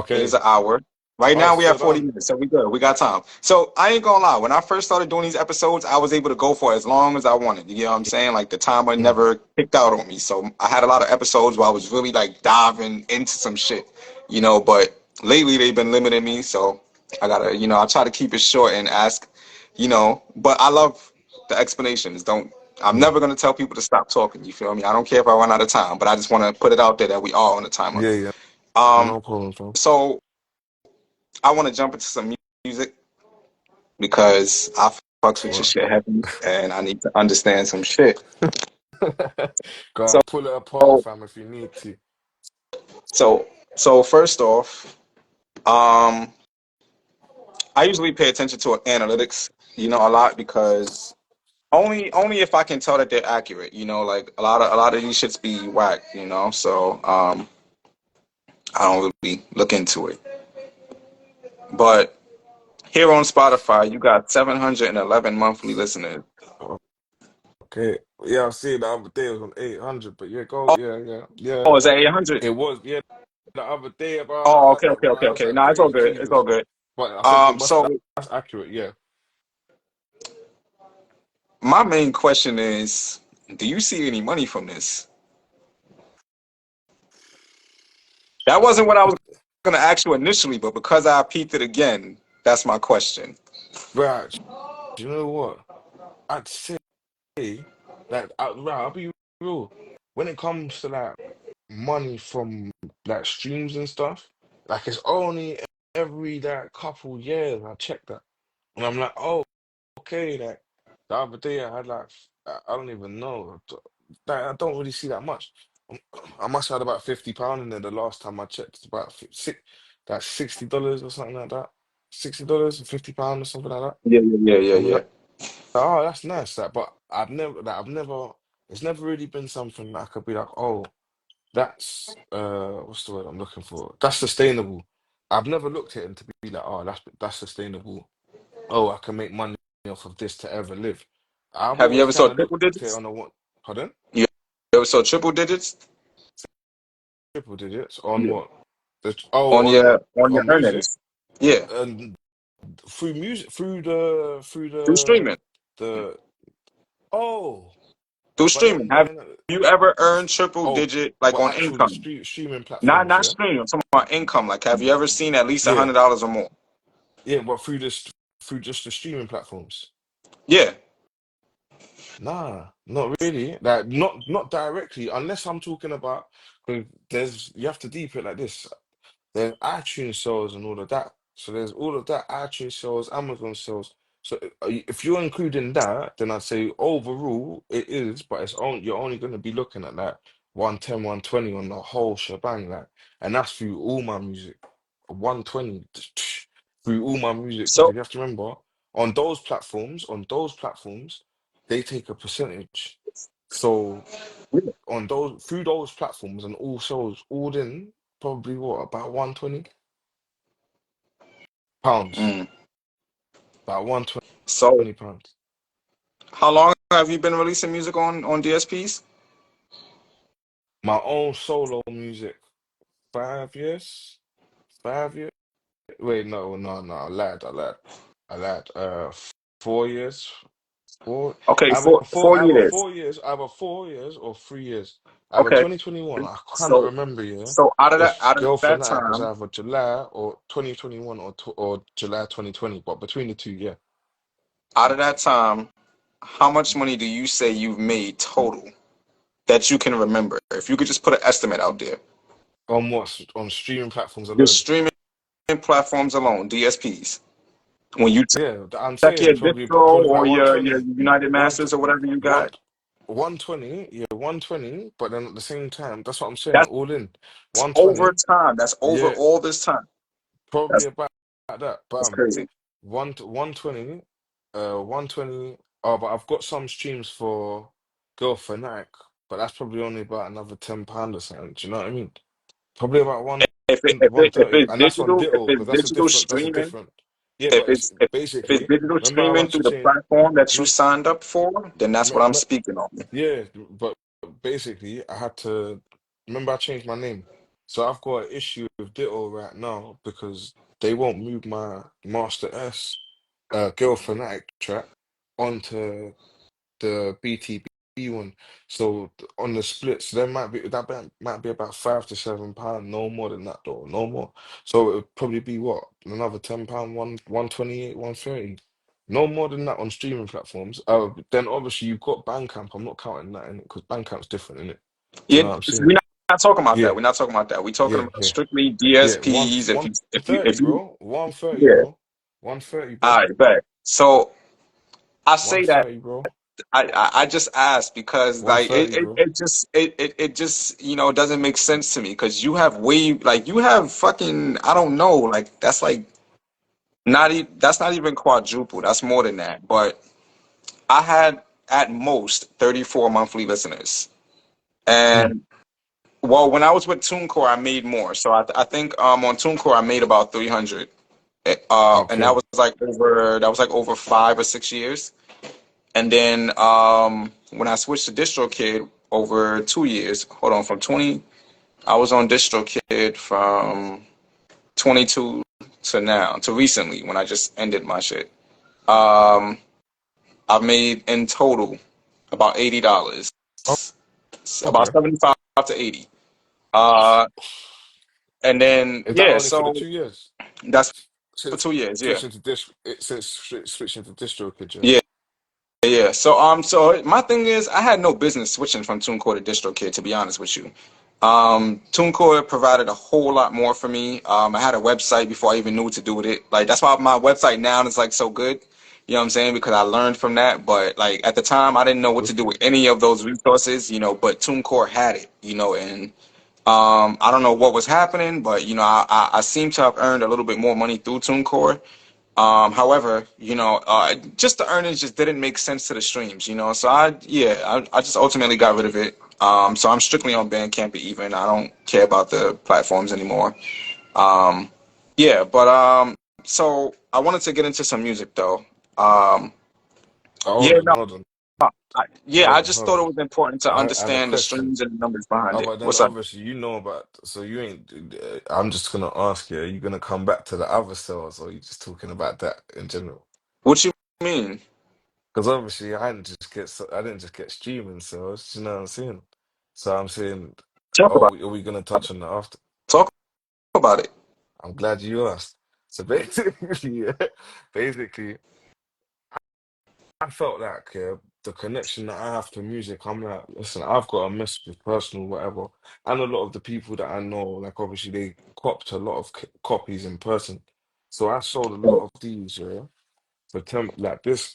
It is Okay. an hour. Right Oh, now it's we have still 40 done. minutes, so we good. We got time. So I ain't gonna lie. When I first started doing these episodes, I was able to go for as long as I wanted. You know what I'm saying? Like the timer Mm, never kicked out on me. So I had a lot of episodes where I was really like diving into some shit. But lately they've been limiting me. So I gotta, I try to keep it short and ask, But I love the explanations. Don't. I'm mm. never gonna tell people to stop talking. You feel me? I don't care if I run out of time, but I just want to put it out there that we are on the timer. Yeah, yeah. Um. No problem, fam. So I want to jump into some music because I fucks with your What? shit heavy and I need to understand some shit. Go So, on, pull it apart, fam, if you need to. so, so first off, um, I usually pay attention to analytics, a lot because only if I can tell that they're accurate, like a lot of these shits be whack, so I don't really look into it. But here on Spotify, you got 711 monthly listeners. Okay. Yeah, I see the other day it was on 800, but yeah, go. Yeah, yeah, yeah. Oh, is that 800? It was, yeah, the other day Oh, about okay, okay, okay, I was okay. like No, it's all pretty good. It's all Jesus. good. But I think it must So that's accurate, yeah. my main question is, do you see any money from this? That wasn't what I was going to ask you initially, but because I peeped it again, that's my question. Right. Do you know what? I'd say that right, I'll be real. When it comes to like money from like streams and stuff, like it's only every like couple years I check that. And I'm like, oh, okay, like the other day I had like I don't even know. Like, I don't really see that much. I must have had about £50 in there the last time I checked. It's about like $60 or something like that. $60, £50 or something like that. Yeah, yeah, yeah, I'm yeah, like, oh, that's nice. That, but I've never. It's never really been something that I could be like, oh, that's what's the word I'm looking for? That's sustainable. I've never looked at it and to be like, oh, that's sustainable. Oh, I can make money off of this to ever live. I've Have you always ever saw kind of triple looked at it digits? on a what? Pardon? You ever saw triple digits? Triple digits on Yeah. what? On On your what? on your On music? earnings. Yeah, And through music, through through streaming. the. Oh, Through but streaming. then Have then. you ever earned triple Oh, digit like but on actual the income? streaming Not platforms, not yeah, streaming. I'm talking about income. Like, have you ever seen at least a yeah, hundred dollars or more? yeah. But through just the streaming platforms. Yeah. Nah, not really. Like not directly, unless I'm talking about. 'Cause there's you have to deep it like this. There's iTunes sales and all of that. So there's all of that iTunes sales, Amazon sales. So if you're including that, then I'd say overall it is, but it's only you're only going to be looking at like 110, 120 on the whole shebang, like, and that's through all my music. 120 through all my music because So you have to remember on those platforms, they take a percentage. So on those through those platforms and all shows, all in probably what about 120 pounds, mm. about one So twenty pounds. how long have you been releasing music on DSPs? My own solo music, 5 years, 5 years. Wait, no, no, no, I lied. 4 years, four. Okay, four Either years. 4 years, either 4 years or 3 years. Either Okay. 2021. I cannot So remember. Yeah, so out of that if out of Girl that Fanatic was time, either July or 2021 or July 2020, but between the two, yeah. out of that time, how much money do you say you've made total that you can remember? If you could just put an estimate out there. On what? On streaming platforms The alone. streaming platforms alone, DSPs. When you Yeah, I'm check your saying distro probably or about your 120. United One, Masters or whatever you one, got, 120, yeah, 120, but then at the same time, that's what I'm saying, that's all in. over 120, time. That's over yeah, all this time. probably That's about that. that's Bam. crazy. 120, 120. Oh, but I've got some streams for Girl Fanatic, but that's probably only about another £10 or something. Do you know what I mean? Probably about If 130, it's and that's on digital, if Ditto, it's because digital that's a streaming, different, yeah, if but it's it's if it's basically, digital remember how I streaming was through the saying, platform that you remember, signed up for, then that's what I'm speaking on. yeah, but basically, I had to remember I changed my name. So I've got an issue with Ditto right now because they won't move my Master S Girl Fanatic track onto the BTB one. So on the splits, there might be about £5 to £7, no more than that though, no more. So it would probably be what another £10, 128, 130. No more than that on streaming platforms. Then obviously you've got Bandcamp. I'm not counting that in it because Bandcamp's different in it. Do you Yeah, know what I'm we're saying? not talking about that. Yeah, We're not talking about that. We're talking yeah, about yeah, strictly yeah. One DSPs. one thirty, If you bro. 130, yeah, bro. 130, all bro. right, bet. So I One say that thirty, bro. I just asked because One like thirty, bro. it just doesn't make sense to me because you have way like you have fucking I don't know like that's like that's not even quadruple. That's more than that. But I had at most 34 monthly listeners. Mm, And well, when I was with TuneCore, I made more. So I think on TuneCore I made about 300. And okay. that was like over 5 or 6 years. And then when I switched to DistroKid over 2 years, hold on, from 20, I was on DistroKid from 22 to now, to recently when I just ended my shit. Um, I've made in total about $80, Oh, about okay. 75 to 80. Uh, and then Is that yeah, only for the so 2 years? that's for Since 2 years, yeah. switching to this, since switching to DistroKid, yeah. Yeah, yeah. So my thing is, I had no business switching from TuneCore to DistroKid, to be honest with you. TuneCore provided a whole lot more for me. I had a website before I even knew what to do with it. Like that's why my website now is like so good. You know what I'm saying? Because I learned from that. But like at the time, I didn't know what to With do with any of those resources. But TuneCore had it. And I don't know what was happening, but I seem to have earned a little bit more money through TuneCore. However, just the earnings just didn't make sense to the streams, So I just ultimately got rid of it. So I'm strictly on Bandcamp even. I don't care about the platforms anymore. Um, yeah, but so I wanted to get into some music though. Um, oh, yeah, hold on, no, hold on, I hold on, just hold thought it on. was important to I had a understand the question. streams and the numbers behind Oh, it. but then What's up? obviously you know about, so you ain't, I'm just gonna ask you, are you gonna come back to the other cells or are you just talking about that in general? What you mean? Because obviously I didn't just get streaming cells, you know what I'm saying? So I'm saying, Talk about are we gonna touch on that after? talk about it. I'm glad you asked. So basically, yeah, basically, I felt like the connection that I have to music, I'm like, listen, I've got a message, personal, whatever. And a lot of the people that I know, like obviously they copped a lot of copies in person. So I sold a lot of these, yeah, for like this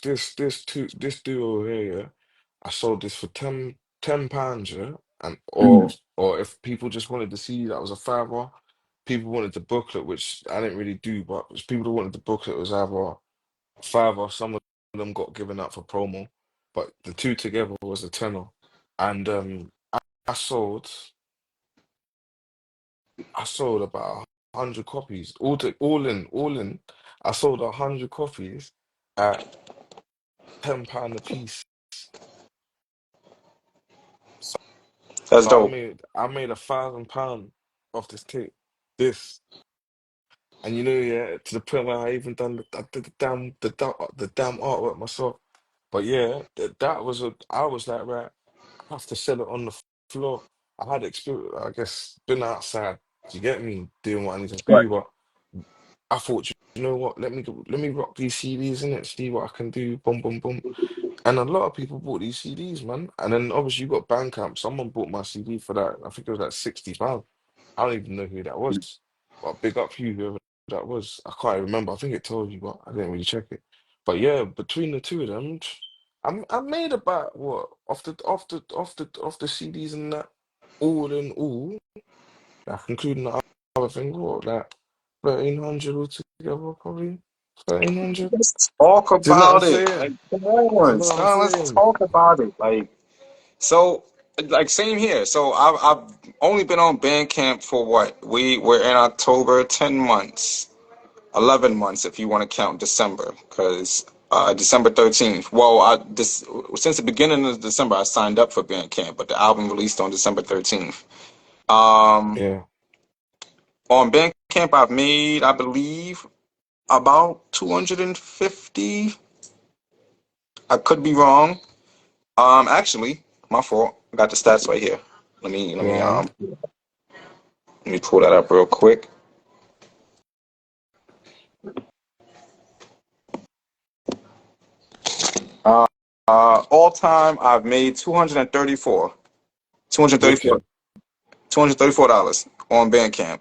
duo here, yeah. I sold this for £10, yeah, and Mhm. or if people just wanted to see that was a fiver, people wanted the booklet, which I didn't really do, but people that wanted the booklet was either fiver. Some of them got given out for promo, but the two together was a tenner. And I sold I sold about 100 copies. All in, I sold 100 copies at £10 a piece. That's So dope. I made £1,000 off this tape. This. And yeah, to the point where I even done I did the damn artwork myself. But yeah, that was I was like, right, I have to sell it on the floor. I had experience, I guess, been outside, do you get me, doing what I need to Right. do, but I thought you know what? Let me rock these CDs in it, see what I can do. Boom, boom, boom. And a lot of people bought these CDs, man. And then obviously you got Bandcamp. Someone bought my CD for that. I think it was like 60 pounds. I don't even know who that was. But big up you, whoever that was. I can't even remember. I think it told you, but I didn't really check it. But yeah, between the two of them, I made about what off the CDs and that, all in all, like including the other thing, what like 1,300 altogether, probably 1,300. Let's talk Do you know what I'm about it. Like, saying? come Do you on, know what I'm son. Let's saying? talk about it. So, like, same here. So, I've only been on Bandcamp for what? We're in October, 10 months, 11 months if you want to count December, because December 13th. Well, this since the beginning of December, I signed up for Bandcamp, but the album released on December 13th. Um, Yeah. on Bandcamp, I've made, I believe, about 250. I could be wrong. Actually, my fault. I got the stats right here. Let me let Go me on. um let me pull that up real quick. Uh, all time I've made 234, Wicked. $234 on Bandcamp,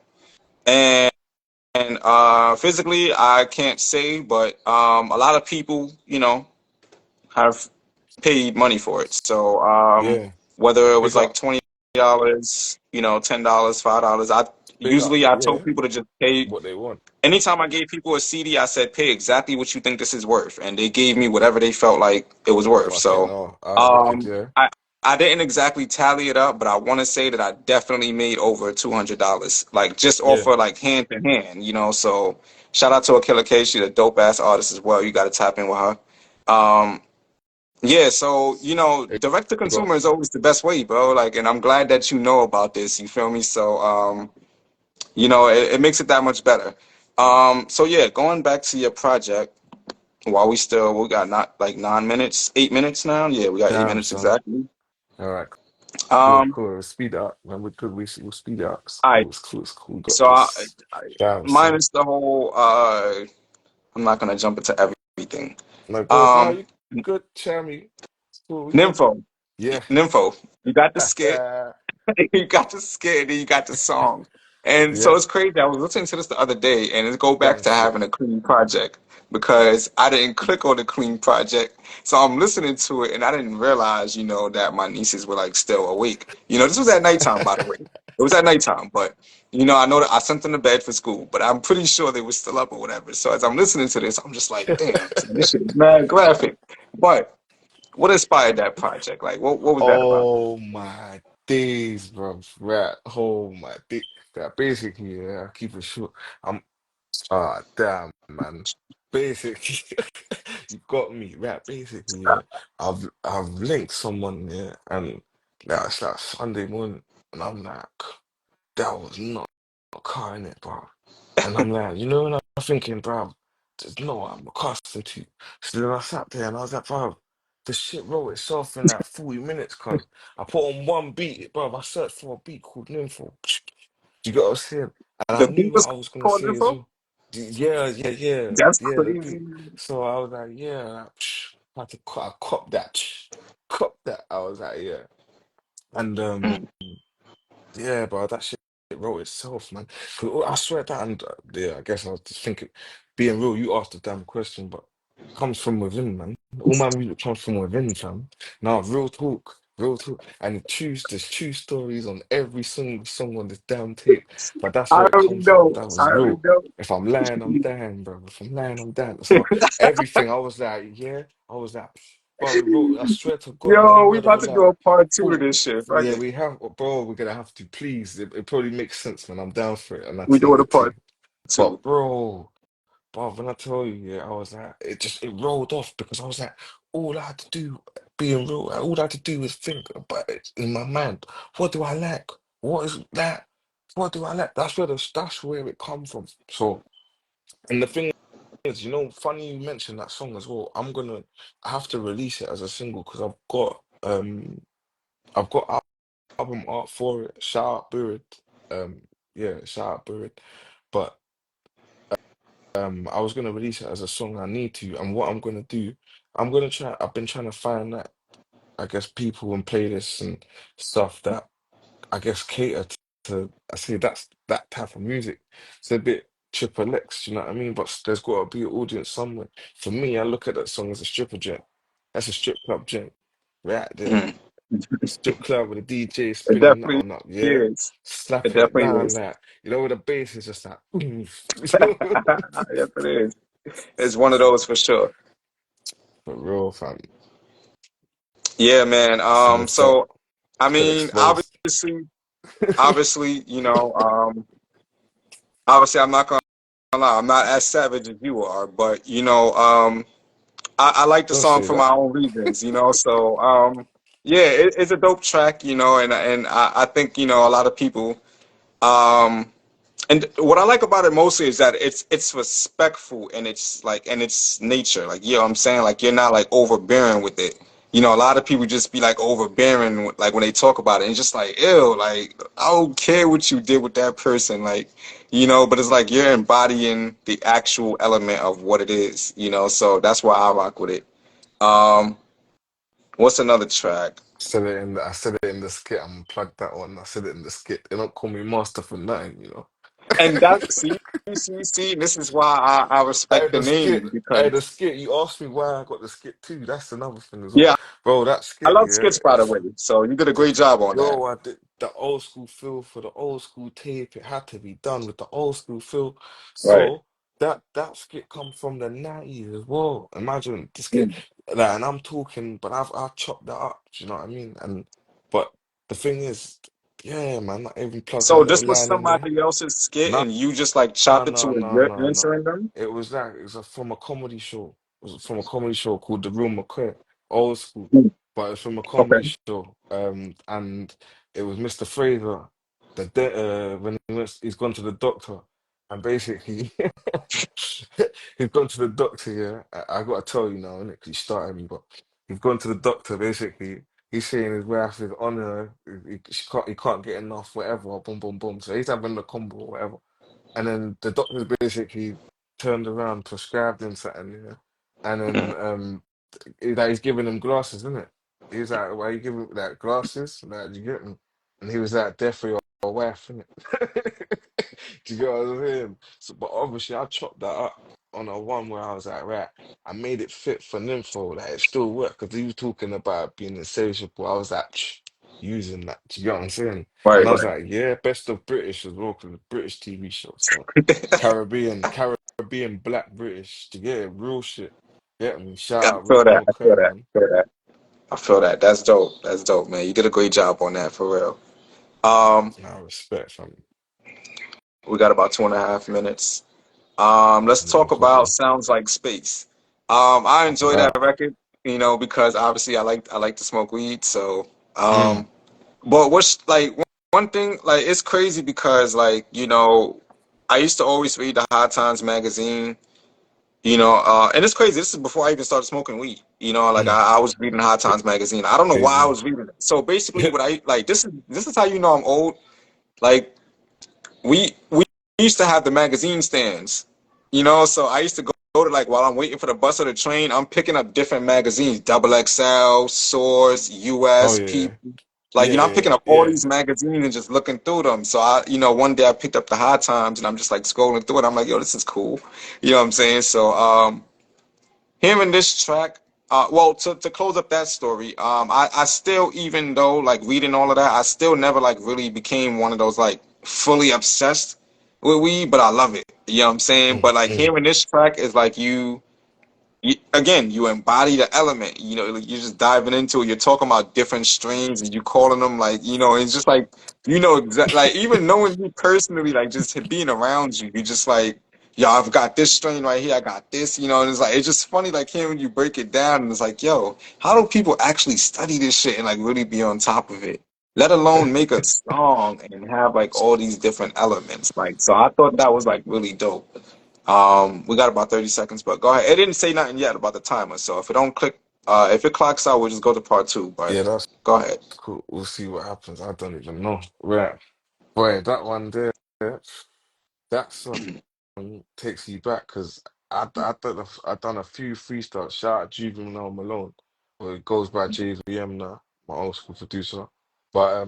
and physically I can't say, but a lot of people, have paid money for it. So Yeah. whether it was Big like up. $20, $10, $5, I Big up. usually I told Yeah. people to just pay. What they want. Anytime I gave people a CD, I said, pay exactly what you think this is worth. And they gave me whatever they felt like it was worth. Fucking So oh. Wicked, um, yeah. I, I didn't exactly tally it up, but I want to say that I definitely made over $200, like just off Yeah. of like hand to hand. So shout out to Akilla K. She's a dope ass artist as well. You got to tap in with her. Um, yeah, so direct to Big up. consumer is always the best way, bro. Like, and I'm glad that you know about this. You feel me? So it makes it that much better. So yeah, going back to your project, while we got not like 9 minutes, 8 minutes now. Yeah, we got eight Damn, minutes son. exactly. All right. Cool, Um, cool. Speed it up, man. We could we'll speed it up. It's all right. cool, it's cool, it's cool. We got So this. I Damn, son. minus the whole. I'm not gonna jump into everything. No, go. No, Um, you good, Chammy. Cool, we good. Nympho, Yeah. Nympho, you got the skit. You got the skit, and then you got the song. And so Yeah. it's crazy. I was listening to this the other day, and it go back to Gangster. having a clean project because I didn't click on the clean project. So I'm listening to it, and I didn't realize, that my nieces were like still awake. This was at nighttime, by the way. It was at nighttime, but I know that I sent them to bed for school, but I'm pretty sure they were still up or whatever. So as I'm listening to this, I'm just like, damn, this shit is mad graphic. But what inspired that project? Like, what was that about? Oh my days, bro. Right. Oh my days. Yeah, basically, yeah, I'll keep it short. I'm damn, man. Basically, you got me. Right, basically, yeah. I've linked someone, yeah, and yeah, it's like Sunday morning, and I'm like, that was not a car in it, bro. And I'm like, and I'm thinking, bro, there's no what I'm accustomed to. So then I sat there and I was like, bro, the shit wrote itself in like 40 minutes, cuz I put on one beat, bro. I searched for a beat called Nympho. Do you get what I'm saying? And I The beat knew what was I was gonna called say as Info? well. Yeah, yeah, yeah, That's yeah. The crazy. beat. So I was like, yeah, like, I had to I cop that, cop that. I was like, yeah, and Mm. yeah, bro, that shit wrote itself, man. 'Cause I swear that, and yeah, I guess I was just thinking, being real, you asked a damn question, but it comes from within, man. All my music comes from within, fam. Now, real talk, and there's true stories on every single song on this damn tape, but that's I where it already comes from. know. That I was already real. know. If I'm lying, I'm dying, bro. If I'm lying, I'm dying. So everything, I was like, yeah, I was like, bro, we wrote. I swear to God, by the Yo, we word of about to do Allah. a part two to this shit, right? Yeah, we have, bro. We're gonna have to, please. It probably makes sense, man. I'm down for it, and I We think doing a it too. part two. But bro, when I tell you, yeah, I was like, it rolled off because I was like, all I had to do, being real, all I had to do was think about it in my mind. What do I like? What is that? What do I like? That's where it come from. So, and the thing is, funny you mentioned that song as well. I have to release it as a single because I've got album art for it. Shout out Burid. Yeah, shout out Burid. But I was gonna release it as a song I need to, and what I'm gonna do, I'm gonna try. I've been trying to find that, I guess, people and playlists and stuff that I guess cater to. I say that's that type of music. It's a bit triple X, you know what I mean? But there's got to be an audience somewhere. For me, I look at that song as a stripper gent. That's a strip club gent, right there. Mm. Strip club with a DJ It spinning that definitely on up, yeah, is. It slapping it definitely down is. like, where the bass is just like, Yes, it is. It's one of those for sure. for real, fam. Yeah, man. So the So I still mean, exposed. obviously, obviously, I'm not gonna lie, I'm not as savage as you are, but I like the Don't song say for that. my own reasons, So yeah, it's a dope track, and I think a lot of people. Um, And what I like about it mostly is that it's respectful and it's like and it's nature. Like, I'm saying, like, you're not like overbearing with it. A lot of people just be like overbearing like when they talk about it and just like, ew, like I don't care what you did with that person, like, but it's like you're embodying the actual element of what it is, so that's why I rock with it. Um, what's another track? I said it in the skit. I'm gonna plug that one. I said it in the skit. They don't call me master for nothing, you know. And that see, this is why I Hey, respect the the skit. name Hey, the because skit. You asked me why I got the skit too. That's another thing as well, yeah, bro. That I skit, love yeah. skits, by the way. So you did a great job on that. Yo, I did the old school feel for the old school tape. It had to be done with the old school feel. Right. So that skit come from the 90s as well. Imagine the skit, Mm. like, and I'm talking, but I've chopped that up. Do you know what I mean? And but the thing is, yeah, man, not even plug my So little this was line in there. somebody else's skit, No, and you just like no, chopped it no, to it. no, You're no, no. answering them. From a comedy show. It was from a comedy show called The Real McCoy, old school, Mm. but it's from a Okay. comedy show. And it was Mr. Fraser, when he's gone to the doctor, and basically he's gone to the doctor. Yeah, I got to tell you now, innit? 'Cause you started me, but he's gone to the doctor. Basically, he's saying his wife is on her. He can't get enough, whatever. Boom, boom, boom. So he's having the combo, whatever. And then the doctors basically turned around, prescribed him something, yeah. And then he's giving him glasses, isn't it? He's like, why you giving like glasses? Like, do you get me? And he was like, death for your wife, innit? Do you get what I'm saying? So, but obviously, I chopped that up on a one where I was like, right, I made it fit for Nympho, like it still worked because he was talking about being insatiable. I was like, using that. Do you get what I'm saying? Right. And I was Right. like, yeah, best of British as well, because British TV show. So Caribbean Black British to get it, real shit. Get me. Shout I out feel Real that. I feel McCoy, that. man. I feel that. I feel that. That's dope. That's dope, man. You did a great job on that for real. Um, Nah, respect from we got about 2.5 minutes. Let's no talk about problem. Sounds Like Space. I All enjoy that right. record, because obviously I like to smoke weed. So, Mm, but what's like one thing, like it's crazy because like I used to always read the High Times magazine. And it's crazy. This is before I even started smoking weed. Like mm. I was reading High Times magazine. I don't know Same why I here. was reading it. So basically, what I like this is how I'm old. Like we used to have the magazine stands. So I used to go to like while I'm waiting for the bus or the train, I'm picking up different magazines, Double XL, Source, Oh US, yeah, People. Like, yeah, I'm yeah, picking up all yeah. these magazines and just looking through them. So one day I picked up the High Times and I'm just like scrolling through it. I'm like, yo, this is cool. You know what I'm saying? So, hearing this track, well, to close up that story, I still, even though like reading all of that, I still never like really became one of those like fully obsessed with weed, but I love it. You know what I'm saying? Mm, But like mm. hearing this track is like again, you embody the element. Like, you're just diving into it. You're talking about different strains, and you calling them like, it's just like, exactly, like even knowing you personally, like just being around you, you're just like, yo, I've got this strain right here. I got this, and it's like it's just funny, like hearing you break it down, and it's like, yo, how do people actually study this shit and like really be on top of it? Let alone make a song and have like all these different elements. Like, so I thought that was like really dope. We got about 30 seconds, but go ahead. It didn't say nothing yet about the timer, so if it clocks out, we'll just go to part two. But Yeah, that's go ahead. cool. We'll see what happens. I don't even know. Right. Boy, that one there, that song takes you back because I done a few freestyles. Shout out Juvenile Malone, well, it goes by JVM now, my old school producer. But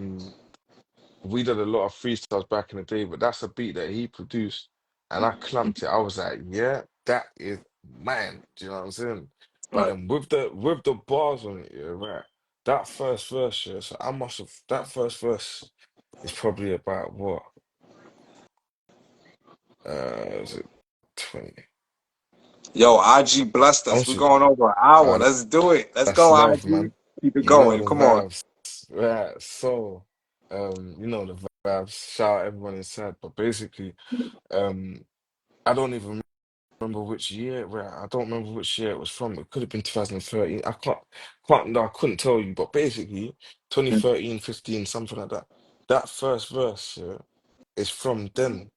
we did a lot of freestyles back in the day. But that's a beat that he produced, and I clamped it. I was like, yeah, that is man. Do you know what I'm saying? But Right. then with the bars on it, yeah, right. That first verse, yeah, so I must have that first verse is probably about what? Is it 20? Yo, IG blessed I us. want We're you. going over an hour. Uh, Let's do it. Let's that's go, love, IG. man. Keep it You know going. the Come on. vibes, right? So, you know the vibes. Shout out everyone inside, but basically, um, I don't even remember which year. Right, I don't remember which year it was from. It could have been 2013. No, I couldn't tell you. But basically, 2013, 15, something like that. That first verse, yeah, is from then.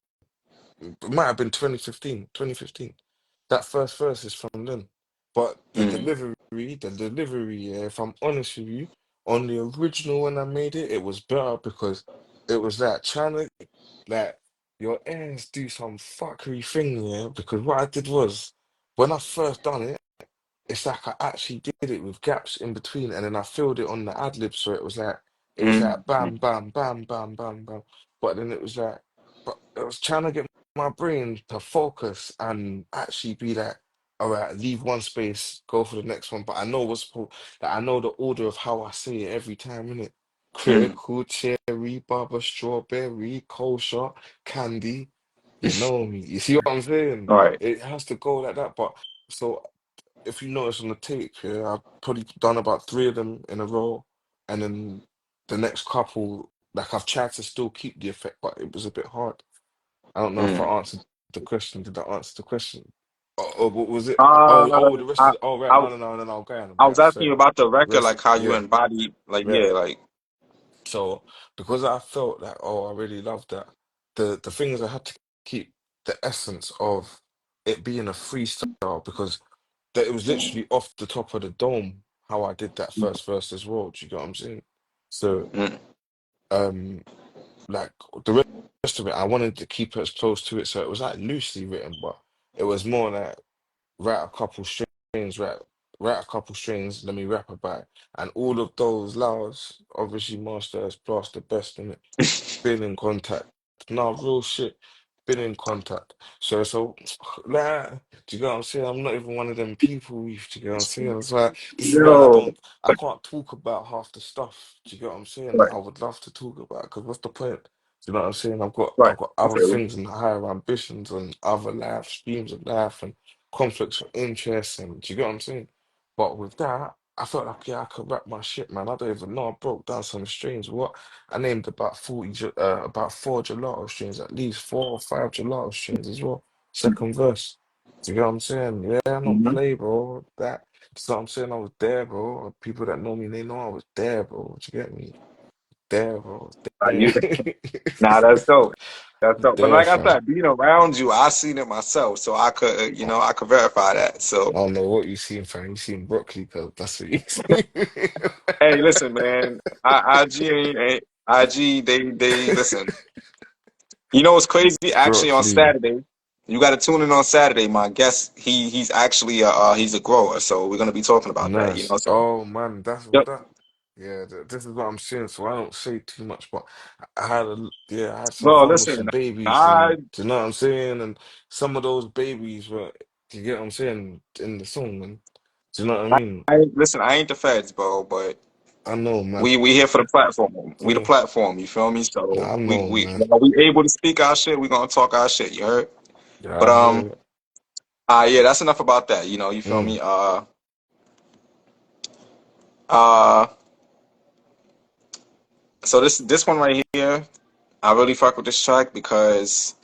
It might have been 2015, 2015. That first verse is from then. But Mm, the delivery, yeah, if I'm honest with you, on the original when I made it, it was better because it was like trying to like your ends do some fuckery thing, yeah. Because what I did was when I first done it, it's like I actually did it with gaps in between, and then I filled it on the ad lib, so it was mm, like mm, bam, bam, bam, bam, bam, bam. But then it was like, but I was trying to get my brain to focus and actually be like, all right, leave one space, go for the next one. But I know that I know the order of how I say it every time, innit? mm. Critical, cherry, baba, strawberry, kosher, candy. You know me. You see what I'm saying? All right. It has to go like that. But so if you notice on the tape, yeah, I've probably done about three of them in a row, and then the next couple, like I've tried to still keep the effect, but it was a bit hard. I don't know if I Mm. answered the question. Did I answer the question? Or what was it? Uh, Oh, the rest I, is. Oh, right. I, No. Go on. I was Right. asking Fair. you about the record, Rest. like how you Yeah. embody, like, Yeah. yeah, like, So because I felt that, oh, I really loved that. The thing is, I had to keep the essence of it being a freestyle because that it was literally off the top of the dome how I did that first verse as well. Do you get what I'm saying? So, mm, um, like the rest of it, I wanted to keep it as close to it, so it was like loosely written, but it was more like write a couple strings, write a couple strings, let me rap about it. And all of those loud, obviously, master has plus the best in it. Been in contact. No, real shit. Been in contact. So, like, do you get what I'm saying? I'm not even one of them people. Do you get what I'm saying? It's like, this is why yo, I can't talk about half the stuff. Do you get what I'm saying? That right, I would love to talk about. Because what's the point? Do you know what I'm saying? right. I've got I other feel you. things and higher ambitions and other life streams of life and conflicts of interest. And do you get what I'm saying? But with that, I felt like, yeah, I could rap my shit, man. I don't even know. I broke down some strings. What? I named about about four gelato strings, at least 4 or 5 gelato strings as well. Second verse. Do you get what I'm saying? Yeah, I don't Mm-hmm. play, bro. That's what I'm saying. I was there, bro. People that know me, they know I was there, bro. Do you get me? There, bro. There. You, nah, that's dope. That's dope. But There, like I fam. said, being around you, I seen it myself, so I could, I could verify that. I So, don't know what you seen, fam. You seen broccoli, cause that's what you seen. hey, listen, man, IG IG. They listen. You know what's crazy? Actually, on Broccoli. Saturday, you got to tune in on Saturday. My guest, he's actually he's a grower, so we're gonna be talking about that. Nice. So Oh man, that's yep. what that. Yeah, this is what I'm saying. So I don't say too much, but I had some Bro, fun with listen, some babies, I and do you know what I'm saying? And some of those babies were, do you get what I'm saying in the song, man? Do you know what I mean? listen. I ain't the feds, bro, but I know, man. we here for the platform. We the Yeah, platform. You feel me? So I know, man. while we able to speak our shit, we gonna talk our shit. You heard? Yeah, But I hear it. yeah, that's enough about that. You feel Mm, me? Uh, so this one right here, I really fuck with this track because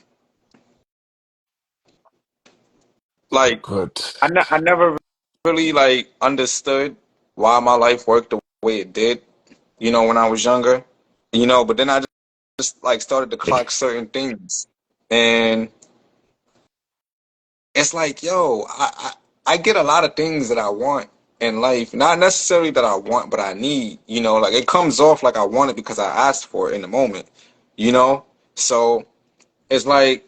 like good. I never really like understood why my life worked the way it did. When I was younger. But then I just like started to clock certain things, and it's like, yo, I get a lot of things that I want in life, not necessarily that I want, but I need. Like it comes off like I want it because I asked for it in the moment. You know, so it's like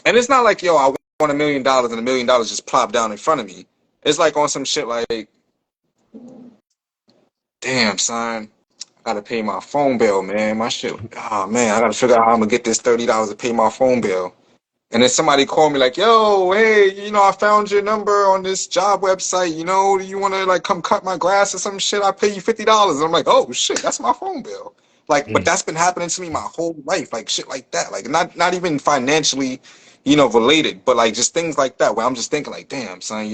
And it's not like, yo, I want $1 million and $1 million just plop down in front of me. It's like on some shit like, damn, son, I gotta pay my phone bill, man. My shit, oh man, I gotta figure out how I'm gonna get this $30 to pay my phone bill. And then somebody called me like, yo, hey, I found your number on this job website. Do you want to like come cut my grass or some shit? I pay you $50. And I'm like, oh shit, that's my phone bill. Like, but Mm. that's been happening to me my whole life, like shit like that. Like not even financially, related, but like just things like that where I'm just thinking like, damn, son,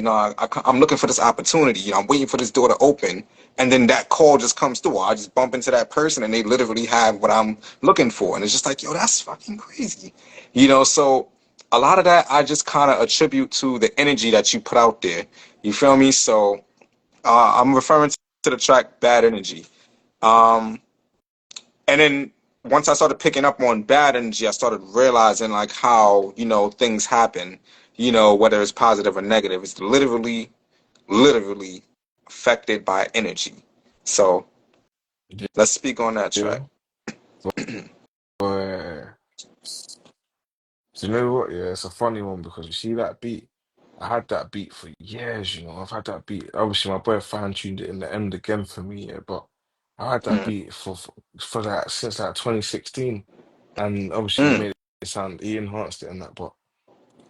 I'm looking for this opportunity. I'm waiting for this door to open, and then that call just comes through. I just bump into that person, and they literally have what I'm looking for, and it's just like, yo, that's fucking crazy. So a lot of that I just kind of attribute to the energy that you put out there. You feel me? So I'm referring to the track "Bad Energy." Um, and then once I started picking up on bad energy, I started realizing like how things happen. Whether it's positive or negative, it's literally affected by energy. So let's speak on that track. Yeah. But do you know what? Yeah, it's a funny one because you see that beat. I had that beat for years, I've had that beat. Obviously, my boy fine-tuned it in the end again for me, yeah, but I had that Mm, beat for that since like 2016. And obviously he mm, made it sound, he enhanced it and that, but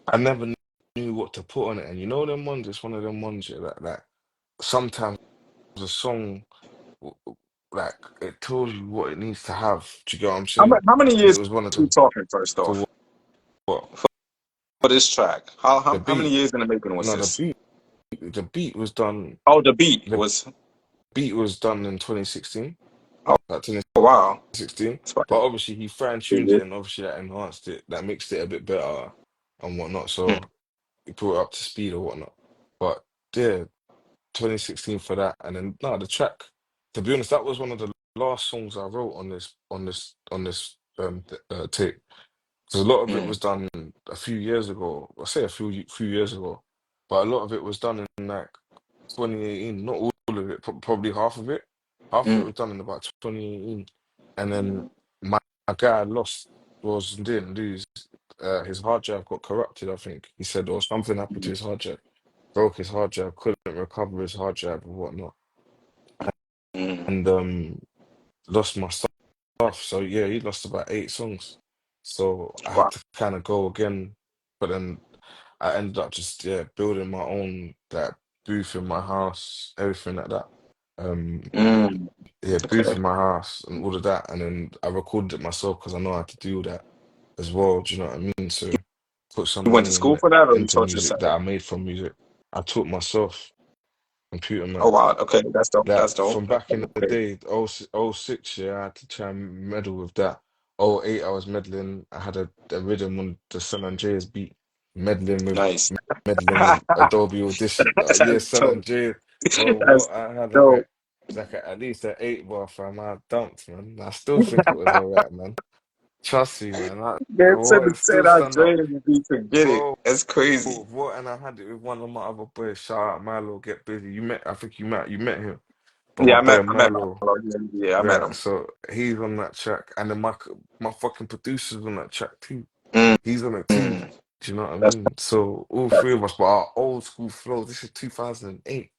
I never knew what to put on it. And you know them ones, it's one of them ones, yeah, that sometimes a song w- w- like it tells you what it needs to have. Do you get what I'm How, saying? how many And it years was one of we them talking first for off what for this track? How the how, how many beat. years in the making was No, this? the beat was done. Oh, the beat The was. beat was done in 2016, Oh, like wow. 2016. It's But fucking obviously he fine-tuned crazy. it and obviously that enhanced it, that mixed it a bit better and whatnot. Mm, So he brought it up to speed or whatnot. But yeah, 2016 for that. And then no, the track, to be honest, that was one of the last songs I wrote on this tape. Because a lot of it mm, was done a few years ago. I say a few years ago, but a lot of it was done in like 2018. Not all of it, probably half of it. Half of it mm, was done in about 2018, and then my guy didn't lose. His hard drive got corrupted. I think he said, or something happened to mm, his hard drive. Broke his hard drive. Couldn't recover his hard drive and whatnot, mm. and lost my stuff. So yeah, he lost about 8 songs. So I Wow. had to kind of go again, but then I ended up just building my own like booth in my house, everything like that. Um, Mm, yeah, booth okay. in my house and all of that, and then I recorded it myself because I know how to do that as well. Do you know what I mean? So put some You went to money in school it for that, or you into taught music yourself? that I made from music. I taught myself computer Oh math. wow. Okay, that's dope. Like That's dope. from That's back in dope. the Okay. day, oh 06, yeah, I had to try and meddle with that. Oh 08, I was meddling. I had a rhythm on the San Andreas beat, meddling with Nice. meddling with Adobe Audition. Yeah, That's San dope. Andreas. Well, That's what I had dope. at least an 8 bar fam. I dumped, man. I still think it was alright, man. Trust me, man. Man said What the it 10 still I stand up, dreamed to be forget it. bro. That's crazy. What? And I had it with one of my other boys. Shout out Milo. Get busy. I think you met him. But my Yeah, boy I met Milo. Marlo. Yeah, I met Right, him. so he's on that track, and then my fucking producer's on that track too. Mm, He's on it too. mm. Do you know what I That's mean? So all three of us, but our old school flow. This is 2008.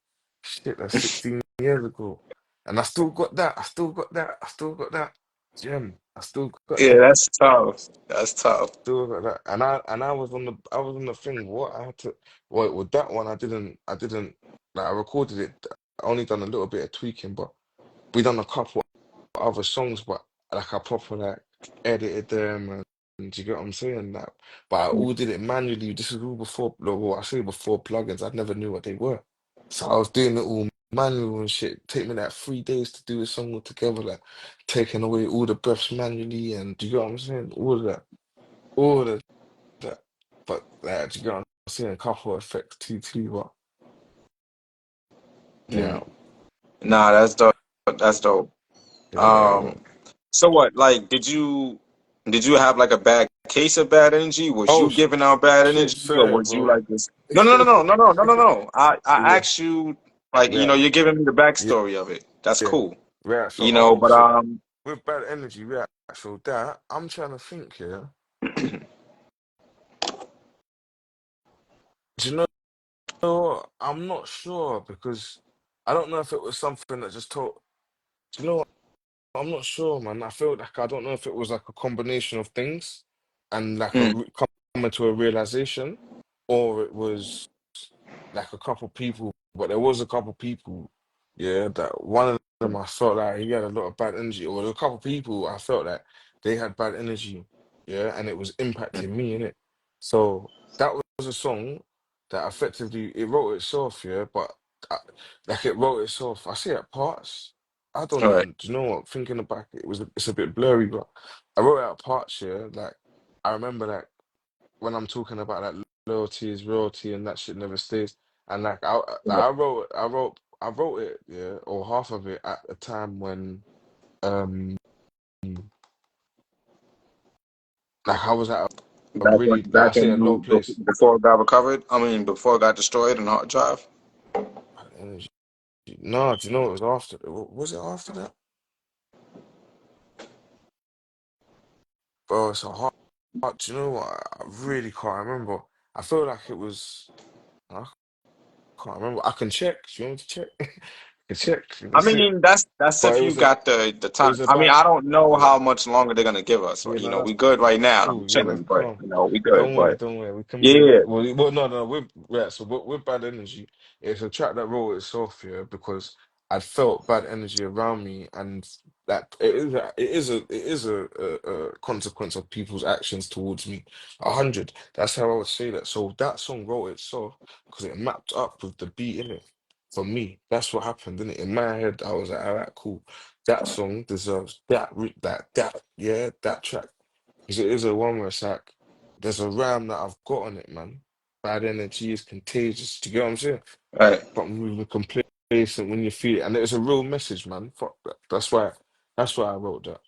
Shit, that's 16 years ago, and I still got that. I still got that. I still got that gem. I still got yeah, that. that's tough. That's tough. Still got that. And I was on the thing. What I had to. Well, with that one, I didn't like. I recorded it. I only done a little bit of tweaking, but we done a couple other songs, but like I proper like edited them and do you get what I'm saying? Like, but I all did it manually. This is all before, well, I say before plugins. I never knew what they were, so I was doing it all manual and shit. Take me like 3 days to do a song all together, like taking away all the breaths manually, and do you get what I'm saying? All of that. But like, do you get what I'm saying? A couple of effects too, but yeah, Mm. Nah, that's dope. That's dope. yeah. Um, so what? Like, did you have like a bad case of bad energy? Was Oh you giving out bad shit, energy, or fair, was you bro. like this? No, no, no, no, no, no, no, no, no. I Yeah, asked you like yeah, you're giving me the yeah, backstory of it. That's yeah. cool. Right. So, But so with bad energy, right. So that I'm trying to think here. Do you know? I'm not sure because I don't know if it was something that just told. Do you know what? I'm not sure, man. I feel like I don't know if it was like a combination of things and like Mm, coming to a realization, or it was like a couple people, but there was a couple people, yeah, that one of them I felt like he had a lot of bad energy, or there were a couple people I felt like they had bad energy, yeah, and it was impacting me in it. So that was a song that effectively it wrote itself, yeah, but I, like it wrote itself. I see at parts. I don't all right. even, do you know what? Thinking about it, it's a bit blurry, but I wrote it at parts, yeah. Like I remember like when I'm talking about like loyalty is royalty and that shit never stays. And I wrote it, yeah, or half of it at a time when um like I was at a really like Back I say when a low you place. before it got recovered. I mean, before it got destroyed in the hard drive. Energy. No, do you know it was after? Was it after that? Bro, it's a hard. Do you know what? I really can't remember. I feel like it was. I can't remember. I can check. Do you want me to check? I can check. Let me I see. mean, that's But if you got the it time. was I mean, about I don't know yeah. how much longer they're gonna give us. Yeah, You no, know, that's we good right now. I'm cool. Yeah, chilling, that's but calm. you know, we good. But Don't worry. We can make yeah, it. Well, no. We're right. So with bad energy, it's a track that wrote itself here because I felt bad energy around me, and that it is a consequence of people's actions towards me. 100. That's how I would say that. So that song wrote itself because it mapped up with the beat in it. For me, that's what happened, didn't it? In my head, I was like, all right, cool. That song deserves that track. Because it is a one where it's like, there's a rhyme that I've got on it, man. Bad energy is contagious. Do you get what I'm saying? right, But moving complacent when you feel it. And it's a real message, man. Fuck that. That's why I wrote that.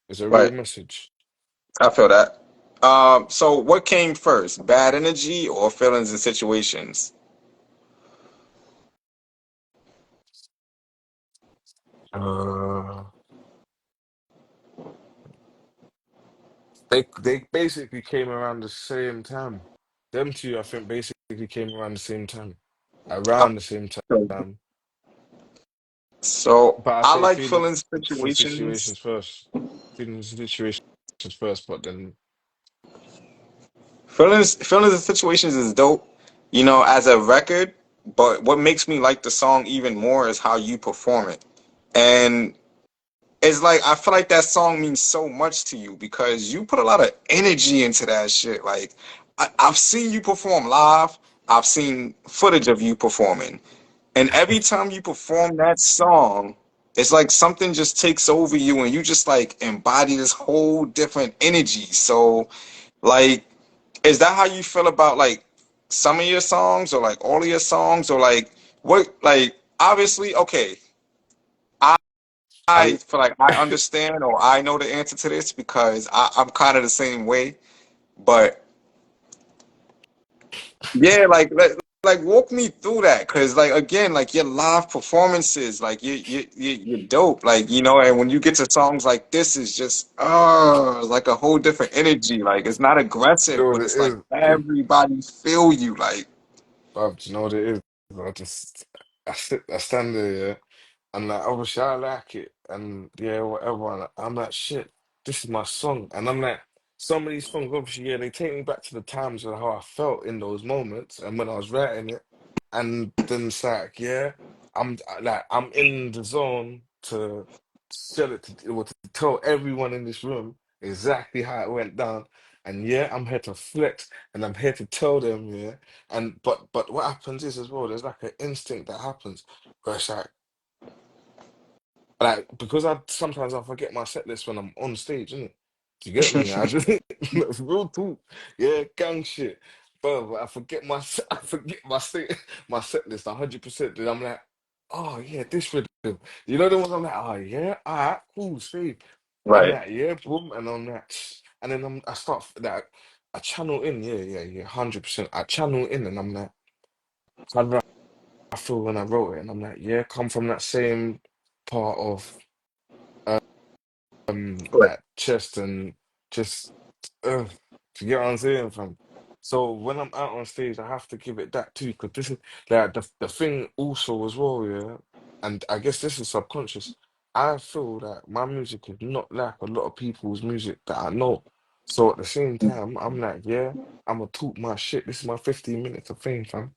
It's a real right. message. I feel that. So what came first, bad energy or feelings and situations? Uh, they basically came around the same time. Them two, I think, basically came around the same time. Uh, Around the same so time. so But I I say like feelings feelings and situations. situations first. Feelings and situations first, but then Feelings and situations is dope. You know, as a record. But what makes me like the song even more is how you perform it. And it's like I feel like that song means so much to you because you put a lot of energy into that shit. Like I've seen you perform live. I've seen footage of you performing, and every time you perform that song, it's like something just takes over you, and you just like embody this whole different energy. So, like, is that how you feel about like some of your songs, or like all of your songs, or like what? Like, obviously, okay. I I feel like I understand or I know the answer to this because I'm kind of the same way. But yeah, like walk me through that because like again, like your live performances, like you're dope. Like you know, and when you get to songs like this, is just like a whole different energy. Like it's not you know aggressive, what but it it's like is. everybody feel you. Like Bruv, do you know what it is? I stand there, yeah, and like obviously I like it, and yeah, whatever. And I'm like, shit, this is my song, and I'm like, some of these songs, obviously, yeah, they take me back to the times of how I felt in those moments, and when I was writing it, and then it's like, yeah, I'm in the zone to sell it or to tell everyone in this room exactly how it went down, and yeah, I'm here to flex, and I'm here to tell them, yeah. And but what happens is as well, there's like an instinct that happens where it's like because I sometimes I forget my set list when I'm on stage, innit? Do you get me? I just real talk, yeah, gang shit. But I forget I forget my set list 100%. Then I'm like, oh yeah, this rhythm. You know the ones I'm like, oh yeah, alright, cool, save. I'm right, like, yeah, boom, and I'm like, and then I start like I channel in, yeah, 100%. I channel in, and I'm like, how did I feel when I wrote it? And I'm like, yeah, come from that same part of right, like chest and just uh, you get what I'm saying, fam? So when I'm out on stage, I have to give it that too, because this is like the thing also as well, yeah. And I guess this is subconscious. I feel that my music is not like a lot of people's music that I know. So at the same time, I'm like, yeah, I'm gonna talk my shit. This is my 15 minutes of fame, fam.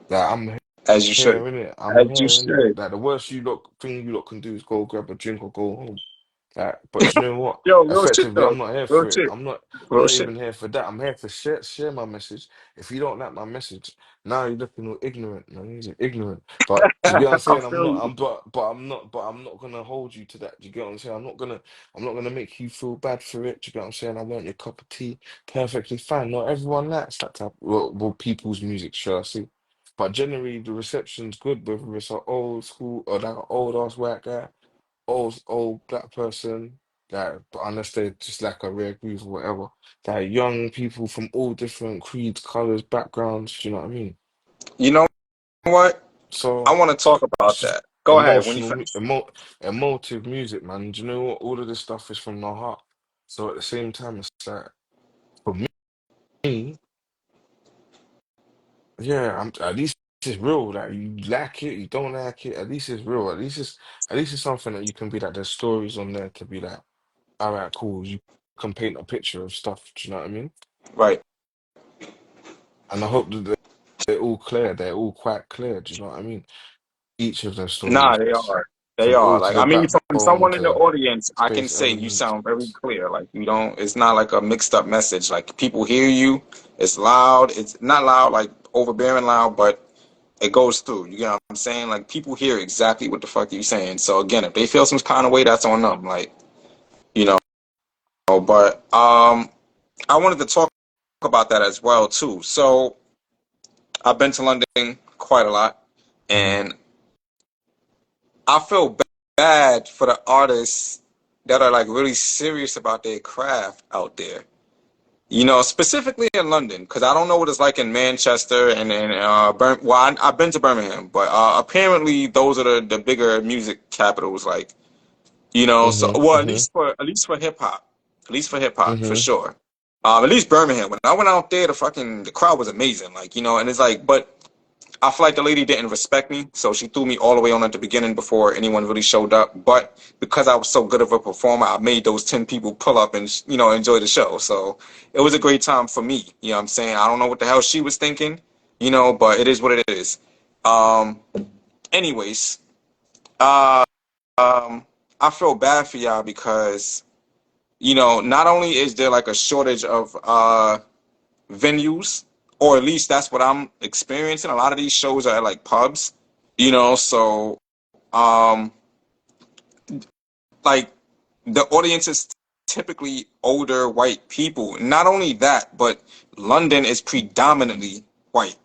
Like I'm As you should. hearing it. I'm As you hearing it. should. Like the worst thing you lot can do is go grab a drink or go home. Like, but do you know what? Yo, real shit Effectively, though. I'm not here Real for it. shit. I'm Real not shit. even here for that. I'm here for share my message. If you don't like my message, now you're looking all ignorant, man. You're ignorant. But do you get what I'm I saying? I'm feel not. you. But I'm not gonna hold you to that. Do you get what I'm saying? I'm not gonna make you feel bad for it. Do you get what I'm saying? I want your cup of tea. Perfectly fine. Not everyone likes that type. Well, people's music, sure, I see. But generally, the reception's good, whether it's an old school or like an old ass white guy, old black person, like, but unless they're just like a rare groove or whatever, like young people from all different creeds, colors, backgrounds. Do you know what I mean? You know what? I So want to talk it's about just that. Go ahead when you emotional, finish. emotive music, man. Do you know what? All of this stuff is from the heart. So at the same time, it's like for me, yeah, I'm at least it's real. Like you like it, you don't like it. At least it's real. At least it's something that you can be like. There's stories on there to be like, all right, cool. You can paint a picture of stuff. Do you know what I mean? Right. And I hope that they're all clear. They're all quite clear. Do you know what I mean? Each of their Nah, stories, they are. They from are. ill to Like the I mean, from backbone someone in the to audience, I can space say you elements. sound very clear. Like you don't. It's not like a mixed up message. Like people hear you. It's loud. It's not loud, like overbearing loud, but it goes through. You get what I'm saying? Like people hear exactly what the fuck you saying. So again, if they feel some kind of way, that's on them. Like you know. But I wanted to talk about that as well too. So I've been to London quite a lot, Hmm. and I feel bad for the artists that are like really serious about their craft out there. You know, specifically in London, because I don't know what it's like in Manchester and well, I've been to Birmingham, but apparently those are the bigger music capitals. Like, you know, so Hmm. well, Hmm. at least for hip hop, at least for hip hop for Hmm. sure. At least Birmingham. When I went out there, the crowd was amazing. Like, you know, and it's like, but I feel like the lady didn't respect me, so she threw me all the way on at the beginning before anyone really showed up. But because I was so good of a performer, I made those 10 people pull up and enjoy the show. So it was a great time for me. You know what I'm saying? I don't know what the hell she was thinking, but it is what it is. Um, anyways, uh, I feel bad for y'all because not only is there like a shortage of venues, or at least that's what I'm experiencing. A lot of these shows are at like pubs, so um like the audience is typically older white people. Not only that, but London is predominantly white,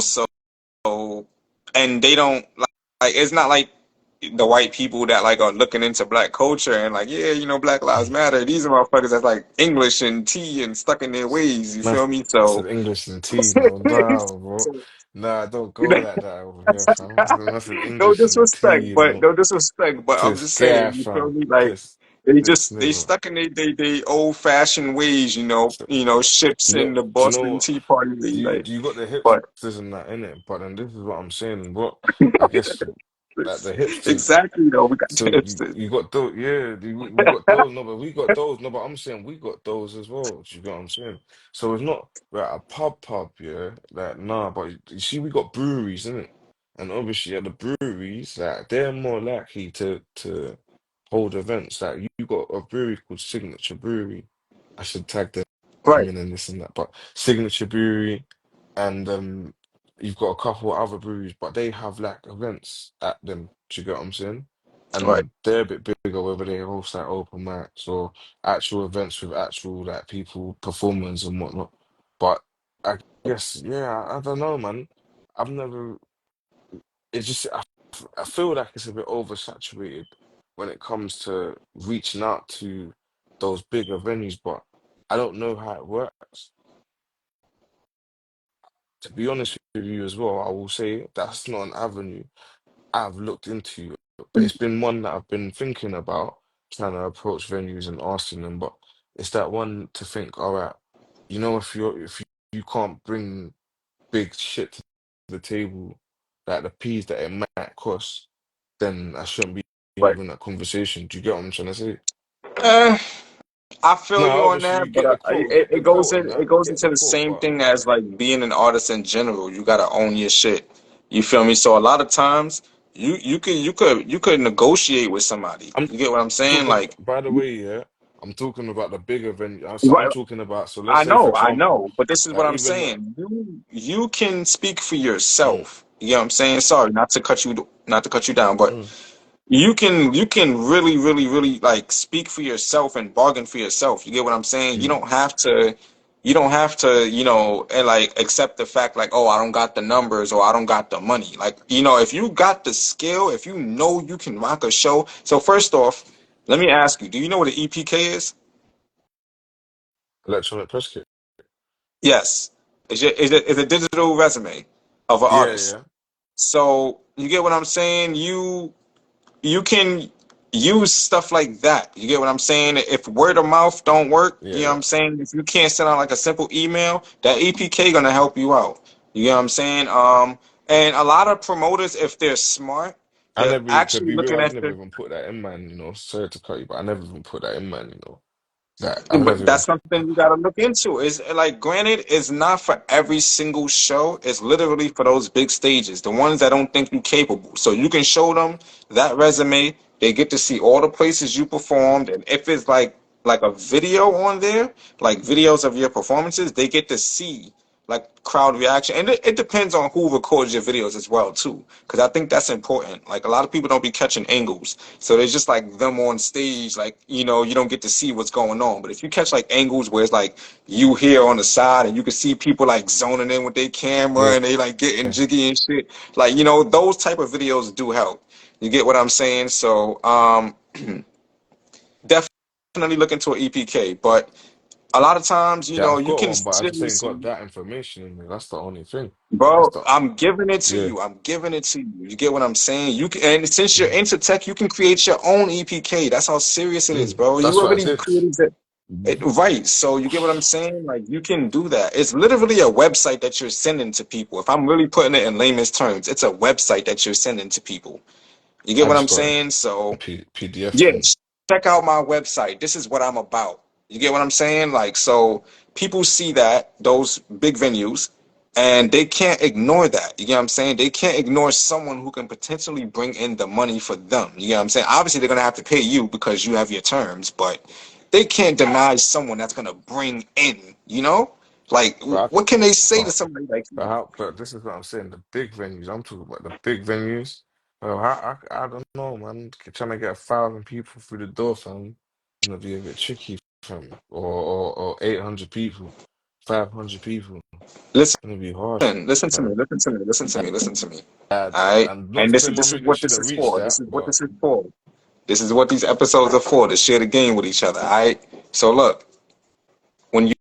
so and they don't like it's not like the white people that like are looking into black culture and like, yeah, Black Lives Matter. These are motherfuckers that's like English and tea and stuck in their ways, you feel me? So Massive English and tea, no, nah, bro. Nah, don't go like that over here, fam. Massive no English and disrespect, tea, but no. no disrespect, but I'm Piss just guy, saying, you feel fam. me? Like Piss they nigga. stuck in they old fashioned ways, So, ships in the do you know Boston what? Tea Party way, like. Do you got the But hipsters and that in it? But then this is what I'm saying. What I guess like the hipsters. exactly, though, we got So tips. you got those, yeah, we got those. No, but we got those. No, but I'm saying we got those as well. Do you get what I'm saying? So it's not like a pub, yeah. Like nah, but you see, we got breweries, isn't it? And obviously, at the breweries, like they're more likely to hold events. Like you got a brewery called Signature Brewery. I should tag them Right, in and this and that. But Signature Brewery, and you've got a couple of other breweries, but they have like events at them. Do you get what I'm saying? right, And they're a bit bigger, whether they host like open mics or actual events with actual like people, performers and whatnot. But I guess, yeah, I don't know, man. I've never. It's just I feel like it's a bit oversaturated when it comes to reaching out to those bigger venues, but I don't know how it works. To be honest with you as well, I will say that's not an avenue I've looked into, but it's been one that I've been thinking about trying to approach venues and asking them. But it's that one to think, all right, if you can't bring big shit to the table, like the peas that it might cost, then I shouldn't be But having that conversation. Do you get what I'm trying to say? eh, I feel No, you on obviously that, you but get the quote, get the quote and it that, goes get into the the quote, same but thing as like being an artist in general. You gotta own your shit. You feel me? So a lot of times you could negotiate with somebody. I'm You get what I'm saying? talking, Like, by the way, yeah, I'm talking about the bigger venue. So I'm right, talking about, so let's say, for I example, know, but this is what I'm even the, saying. You can speak for mm, yourself. You get what I'm saying? Sorry, not to cut you down, but mm, you can really like speak for yourself and bargain for yourself. You get what I'm saying? mm, You don't have to, and like accept the fact like, oh, I don't got the numbers or I don't got the money. Like, if you got the skill, if you know you can rock a show. So first off, let me ask you, do you know what an EPK is? electronic press kit. Yes. It's a digital resume of an Yeah, artist. yeah, So you get what I'm saying? You can use stuff like that. You get what I'm saying? If word of mouth don't work, you know what yeah. I'm saying? If you can't send out like a simple email, that EPK gonna help you out. You get what I'm saying? And a lot of promoters, if they're smart, I they're never, to actually be real, looking I've at never the. even put that in, man. Sorry to cut you, but I never even put that in, man. That I've But never even. that's something you gotta look into. Is like, granted, it's not for every single show. It's literally for those big stages, the ones that don't think you capable. So you can show them that resume. They get to see all the places you performed, and if it's like a video on there, like videos of your performances, they get to see like crowd reaction, and it depends on who records your videos as well too, because I think that's important. Like, a lot of people don't be catching angles, so there's just like them on stage, like, you don't get to see what's going on. But if you catch like angles where it's like you here on the side and you can see people like zoning in with their camera Yeah, and they like getting jiggy and shit, like, those type of videos do help. You get what I'm saying? So definitely look into an EPK, but a lot of times, yeah, I've you got can one, but I just ain't seriously. got that information in there. That's the only thing. That's Bro, the I'm giving it to yeah. you. I'm giving it to you. You get what I'm saying? You can, and since you're Mm, into tech, you can create your own EPK. That's how serious it is, bro. You that's what I already did. created it, right? So you get what I'm saying? Like, you can do that. It's literally a website that you're sending to people. If I'm really putting it in layman's terms, it's a website that you're sending to people. You get I what just I'm got saying? So a PDF yeah, thing. check out my website. This is what I'm about. You get what I'm saying? Like, so people see that, those big venues, and they can't ignore that. You get what I'm saying? They can't ignore someone who can potentially bring in the money for them. You get what I'm saying? Obviously, they're gonna have to pay you because you have your terms, but they can't deny someone that's gonna bring in. Like, But what can they say to but somebody like but you? how? But this is what I'm saying. The big venues. I'm talking about the big venues. Well, I don't know, man. Trying to get 1,000 people through the door, fam, gonna be a bit tricky, fam. Or 800 people, 500 people. Listen, Gonna be hard, listen to me, fam. listen to me, listen to me, listen to me. And, All right, and not and to this say is my this is video what this shouldn't is reach for. that, This is what but this is for. This is what these episodes are for, to share the game with each other. All right. So look, when you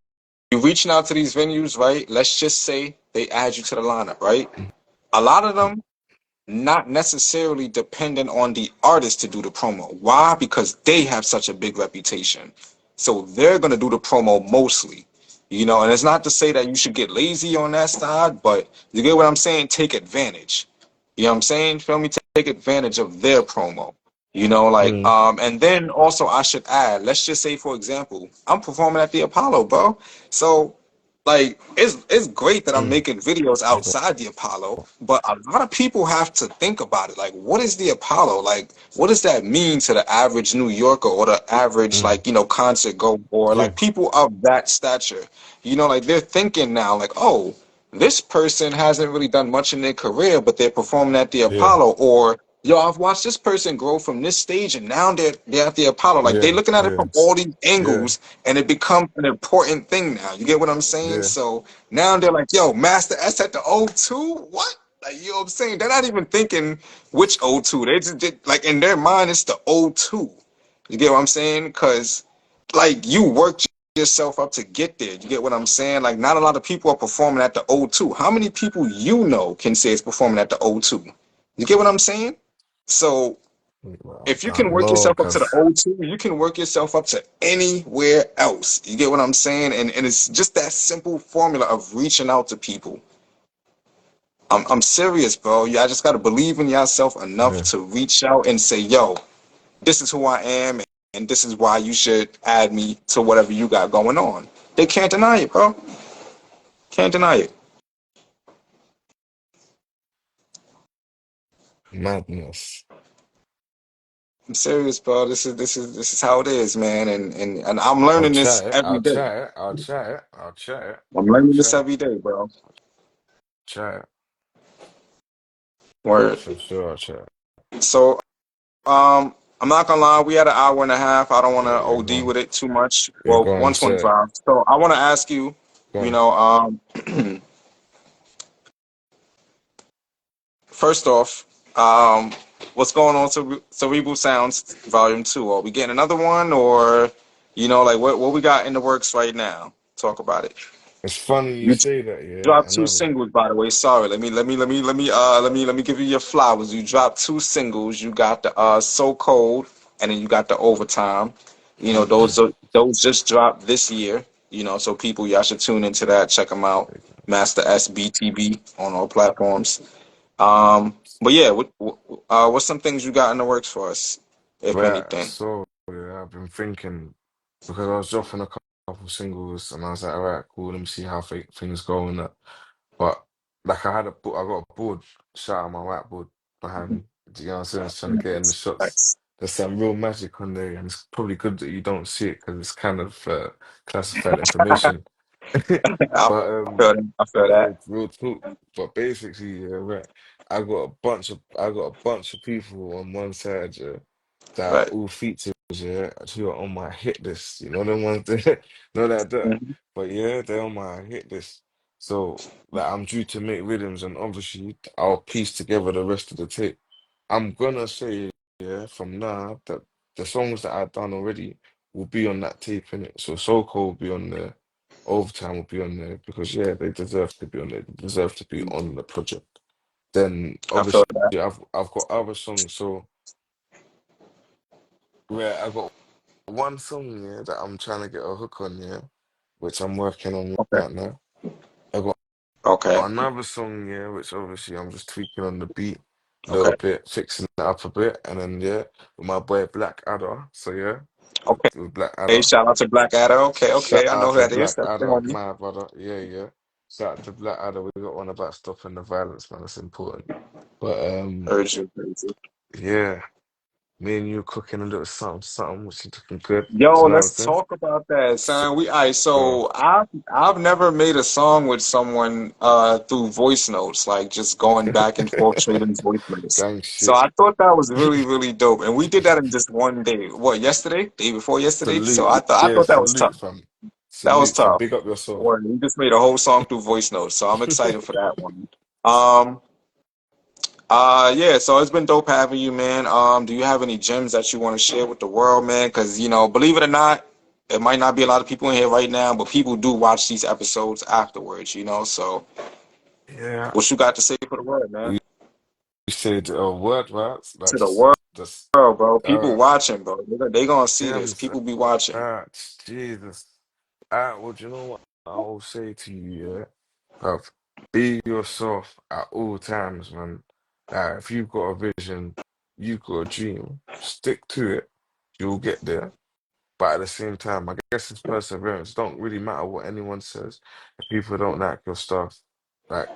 reaching out to these venues, right? Let's just say they add you to the lineup, right? A lot of them not necessarily dependent on the artist to do the promo. Why? Because they have such a big reputation. So they're gonna do the promo mostly. And it's not to say that you should get lazy on that side, but you get what I'm saying? Take advantage. You know what I'm saying? Feel me? Take advantage of their promo. Like, mm, and then also I should add, let's just say, for example, I'm performing at the Apollo, bro. So like, it's great that I'm mm, making videos outside the Apollo, but a lot of people have to think about it. Like, what is the Apollo? Like, what does that mean to the average New Yorker or the average, mm, like, concert go, or yeah, like people of that stature? Like, they're thinking now, like, oh, this person hasn't really done much in their career, but they're performing at the yeah, Apollo, or yo, I've watched this person grow from this stage and now they're at the Apollo. Like, they're yeah, looking at it yeah, from all these yeah, angles, and it becomes an important thing now. You get what I'm saying? yeah, So now they're like, yo, Master S at the O2? What? Like, you know what I'm saying? They're not even thinking which O2. They just did, like, in their mind, it's the O2. You get what I'm saying? Because, like, you worked yourself up to get there. You get what I'm saying? Like, not a lot of people are performing at the O2. How many people can say it's performing at the O2? You get what I'm saying? So If you I can work know, yourself up to the cause O2, you can work yourself up to anywhere else. You get what I'm saying? And it's just that simple formula of reaching out to people. I'm serious, bro. I just gotta believe in yourself enough yeah, to reach out and say, yo, this is who I am, and this is why you should add me to whatever you got going on. They can't deny it, bro. Can't deny it. madness. I'm serious, bro. This is how it is, man. And I'm I'll learning this chat it. every I'll day. chat it. I'll chat it. I'll chat it. I'm I'll learning this chat it. every day, bro. Chat it. Word. For sure, I'll chat it. So, I'm not gonna lie. We had an hour and a half. I don't want to Yeah, yeah, OD with it too much. yeah, Well, go on, say it. 125. So I want to ask you, Go you on. know, first off, what's going on to Cerebral Sounds Volume 2? Are we getting another one, or, like what we got in the works right now? Talk about it. It's funny you You say that, yeah. dropped two Another. singles, by the way. Sorry, let me give you your flowers. You dropped two singles. You got the So Cold, and then you got the Overtime. Those just dropped this year. So people, y'all should tune into that. Check them out. Master S BTB on all platforms. But yeah, what's some things you got in the works for us, if Right, anything? so yeah, I've been thinking because I was dropping a couple singles and I was like, all right, cool, let me see how things go and that. But like I got a board, shout out my whiteboard behind me. Do you know what I'm saying? I was trying to get in the shots. Nice. There's some real magic on there, and it's probably good that you don't see it because it's kind of classified information. I But feel that. I feel that. real talk. But basically, yeah, right. I got a bunch of people on one side, yeah, that are Right. all features, yeah, who are on my hit list. You know them ones that know that. Mhm. But yeah, they're on my hit list. So like I'm due to make rhythms and obviously I'll piece together the rest of the tape. I'm gonna say, yeah, from now that the songs that I've done already will be on that tape, innit? So Cold will be on there. Overtime will be on there because yeah, they deserve to be on there. They deserve to be on the project. Then I feel obviously that. I've got other songs. So where I got one song yeah that I'm trying to get a hook on yeah, which I'm working on Okay. right now. I got Okay. another song yeah, which obviously I'm just tweaking on the beat a Okay. little bit, fixing it up a bit, and then yeah, with my boy Black Adder. So yeah, Okay. with Black Hey, Adder. shout out to Black Adder. Okay. Shout Okay. I know out who to that is. Black That's the Adder, homie. my brother. Yeah, yeah. Shout out to Black Adder. We got one about stopping the violence, man. That's important. But Heard you. Heard you. yeah, me and you cooking a little something, something, which is looking good. Yo, So you know what I'm let's saying? talk about that, So, son. All right, so I've never made a song with someone through voice notes, like just going back and forth trading voice notes. gang So shit. I thought that was really, really dope. And we did that in just one day. What, yesterday? Day before yesterday? So I Salute, thought I yeah, thought that was tough. salute, fam. That was Salute, fam. tough. Big up yourself. Or we just made a whole song through voice notes. So I'm excited for that one. Um yeah, so it's been dope having you, man. Do you have any gems that you want to share with the world, man? Because, believe it or not, it might not be a lot of people in here right now, but people do watch these episodes afterwards. So Yeah, what you got to say for the world, man? you said word, right? To the world, Just, bro. People uh, watching, bro. They gonna see this. gems. People be watching. Jesus. Well, do you know what I will say to you, yeah? Bruv, be yourself at all times, man. If you've got a vision, you've got a dream, stick to it, you'll get there. But at the same time, I guess it's perseverance. Don't really matter what anyone says. If people don't like your stuff, like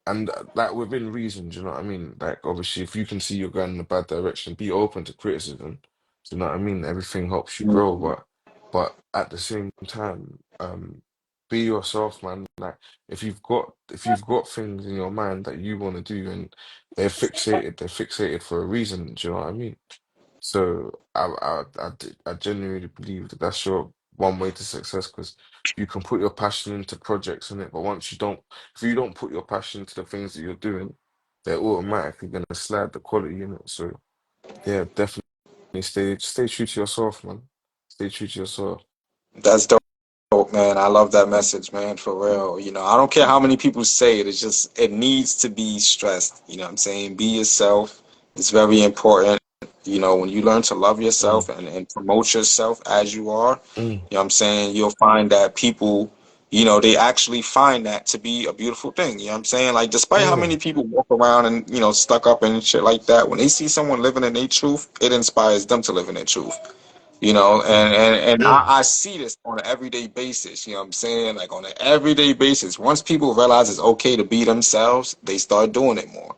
and like within reason, do you know what I mean? Like obviously, if you can see you're going in a bad direction, be open to criticism. Do you know what I mean? Everything helps you grow, Mhm. but at the same time, be yourself, man. Like if you've got things in your mind that you want to do and they're fixated for a reason. Do you know what I mean? So I genuinely believe that that's your one way to success because you can put your passion into projects in it, but if you don't put your passion into the things that you're doing, they're automatically gonna slide the quality in it. So yeah, definitely stay true to yourself, man. Stay true to yourself. That's dope, man. I love that message, man, for real. I don't care how many people say it. It's just, it needs to be stressed. You know what I'm saying? Be yourself. It's very important. You know, when you learn to love mm, yourself and promote yourself as you are, mm. you know what I'm saying, you'll find that people, you know, they actually find that to be a beautiful thing. You know what I'm saying? Like, despite how Yeah, many people walk around and, you know, stuck up and shit like that, when they see someone living in their truth, it inspires them to live in their truth. You know, and yeah, I see this on an everyday basis. You know what I'm saying? Like on an everyday basis. Once people realize it's okay to be themselves, they start doing it more.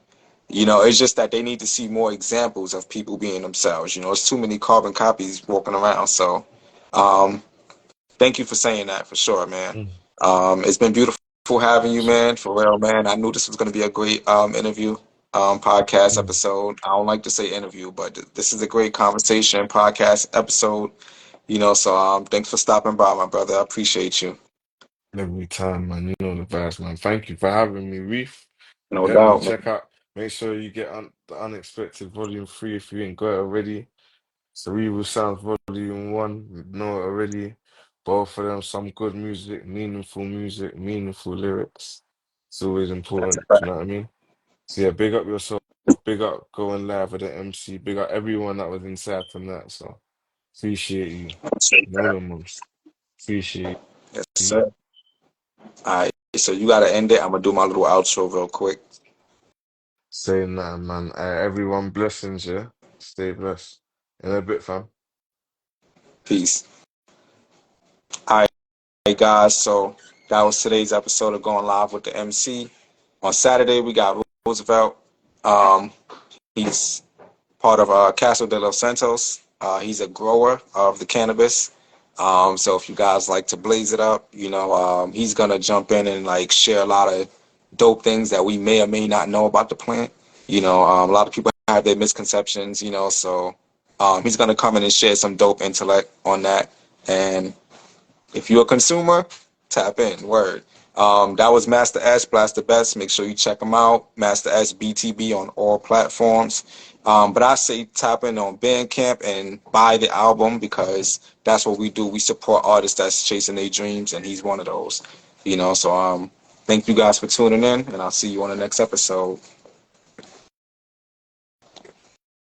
You know, it's just that they need to see more examples of people being themselves. You know, it's too many carbon copies walking around. So, um, thank you for saying that for sure, man. mm, It's been beautiful having you, sure. man. For real, man. I knew this was going to be a great interview, podcast Mm. episode. I don't like to say interview, but this is a great conversation podcast episode. You know, so thanks for stopping by, my brother. I appreciate you. Every time, man. You know the vibes, man. Thank you for having me, Reef. No Yeah, man. doubt, man. Check out. Make sure you get the Unexpected Volume 3 if you ain't got it already. Cerebral Sounds Volume 1, you know it already. Both of them, some good music, meaningful lyrics. It's always That's a important. Do you fact. know what I mean? So yeah, big up yourself. Big up going live with the MC. Big up everyone that was inside tonight. So appreciate you. Appreciate Know that. them ones. Appreciate Yes, you. sir. All right. So you got to end it. I'm going to do my little outro real quick. Saying that, man. Everyone, blessings, yeah? Stay blessed. In a bit, fam. Peace. All right, guys. So that was today's episode of Going Live with the MC. On Saturday, we got Roosevelt. Um, he's part of Castle de los Santos. He's a grower of the cannabis. So if you guys like to blaze it up, you know, he's gonna jump in and like share a lot of dope things that we may or may not know about the plant. You know, a lot of people have their misconceptions. You know, so he's gonna come in and share some dope intellect on that. And if you're a consumer, tap in. Word. That was Master S, Blast the Best. Make sure you check him out. Master S BTB on all platforms. But I say tap in on Bandcamp and buy the album because that's what we do. We support artists that's chasing their dreams, and he's one of those. You know, so thank you guys for tuning in, and I'll see you on the next episode.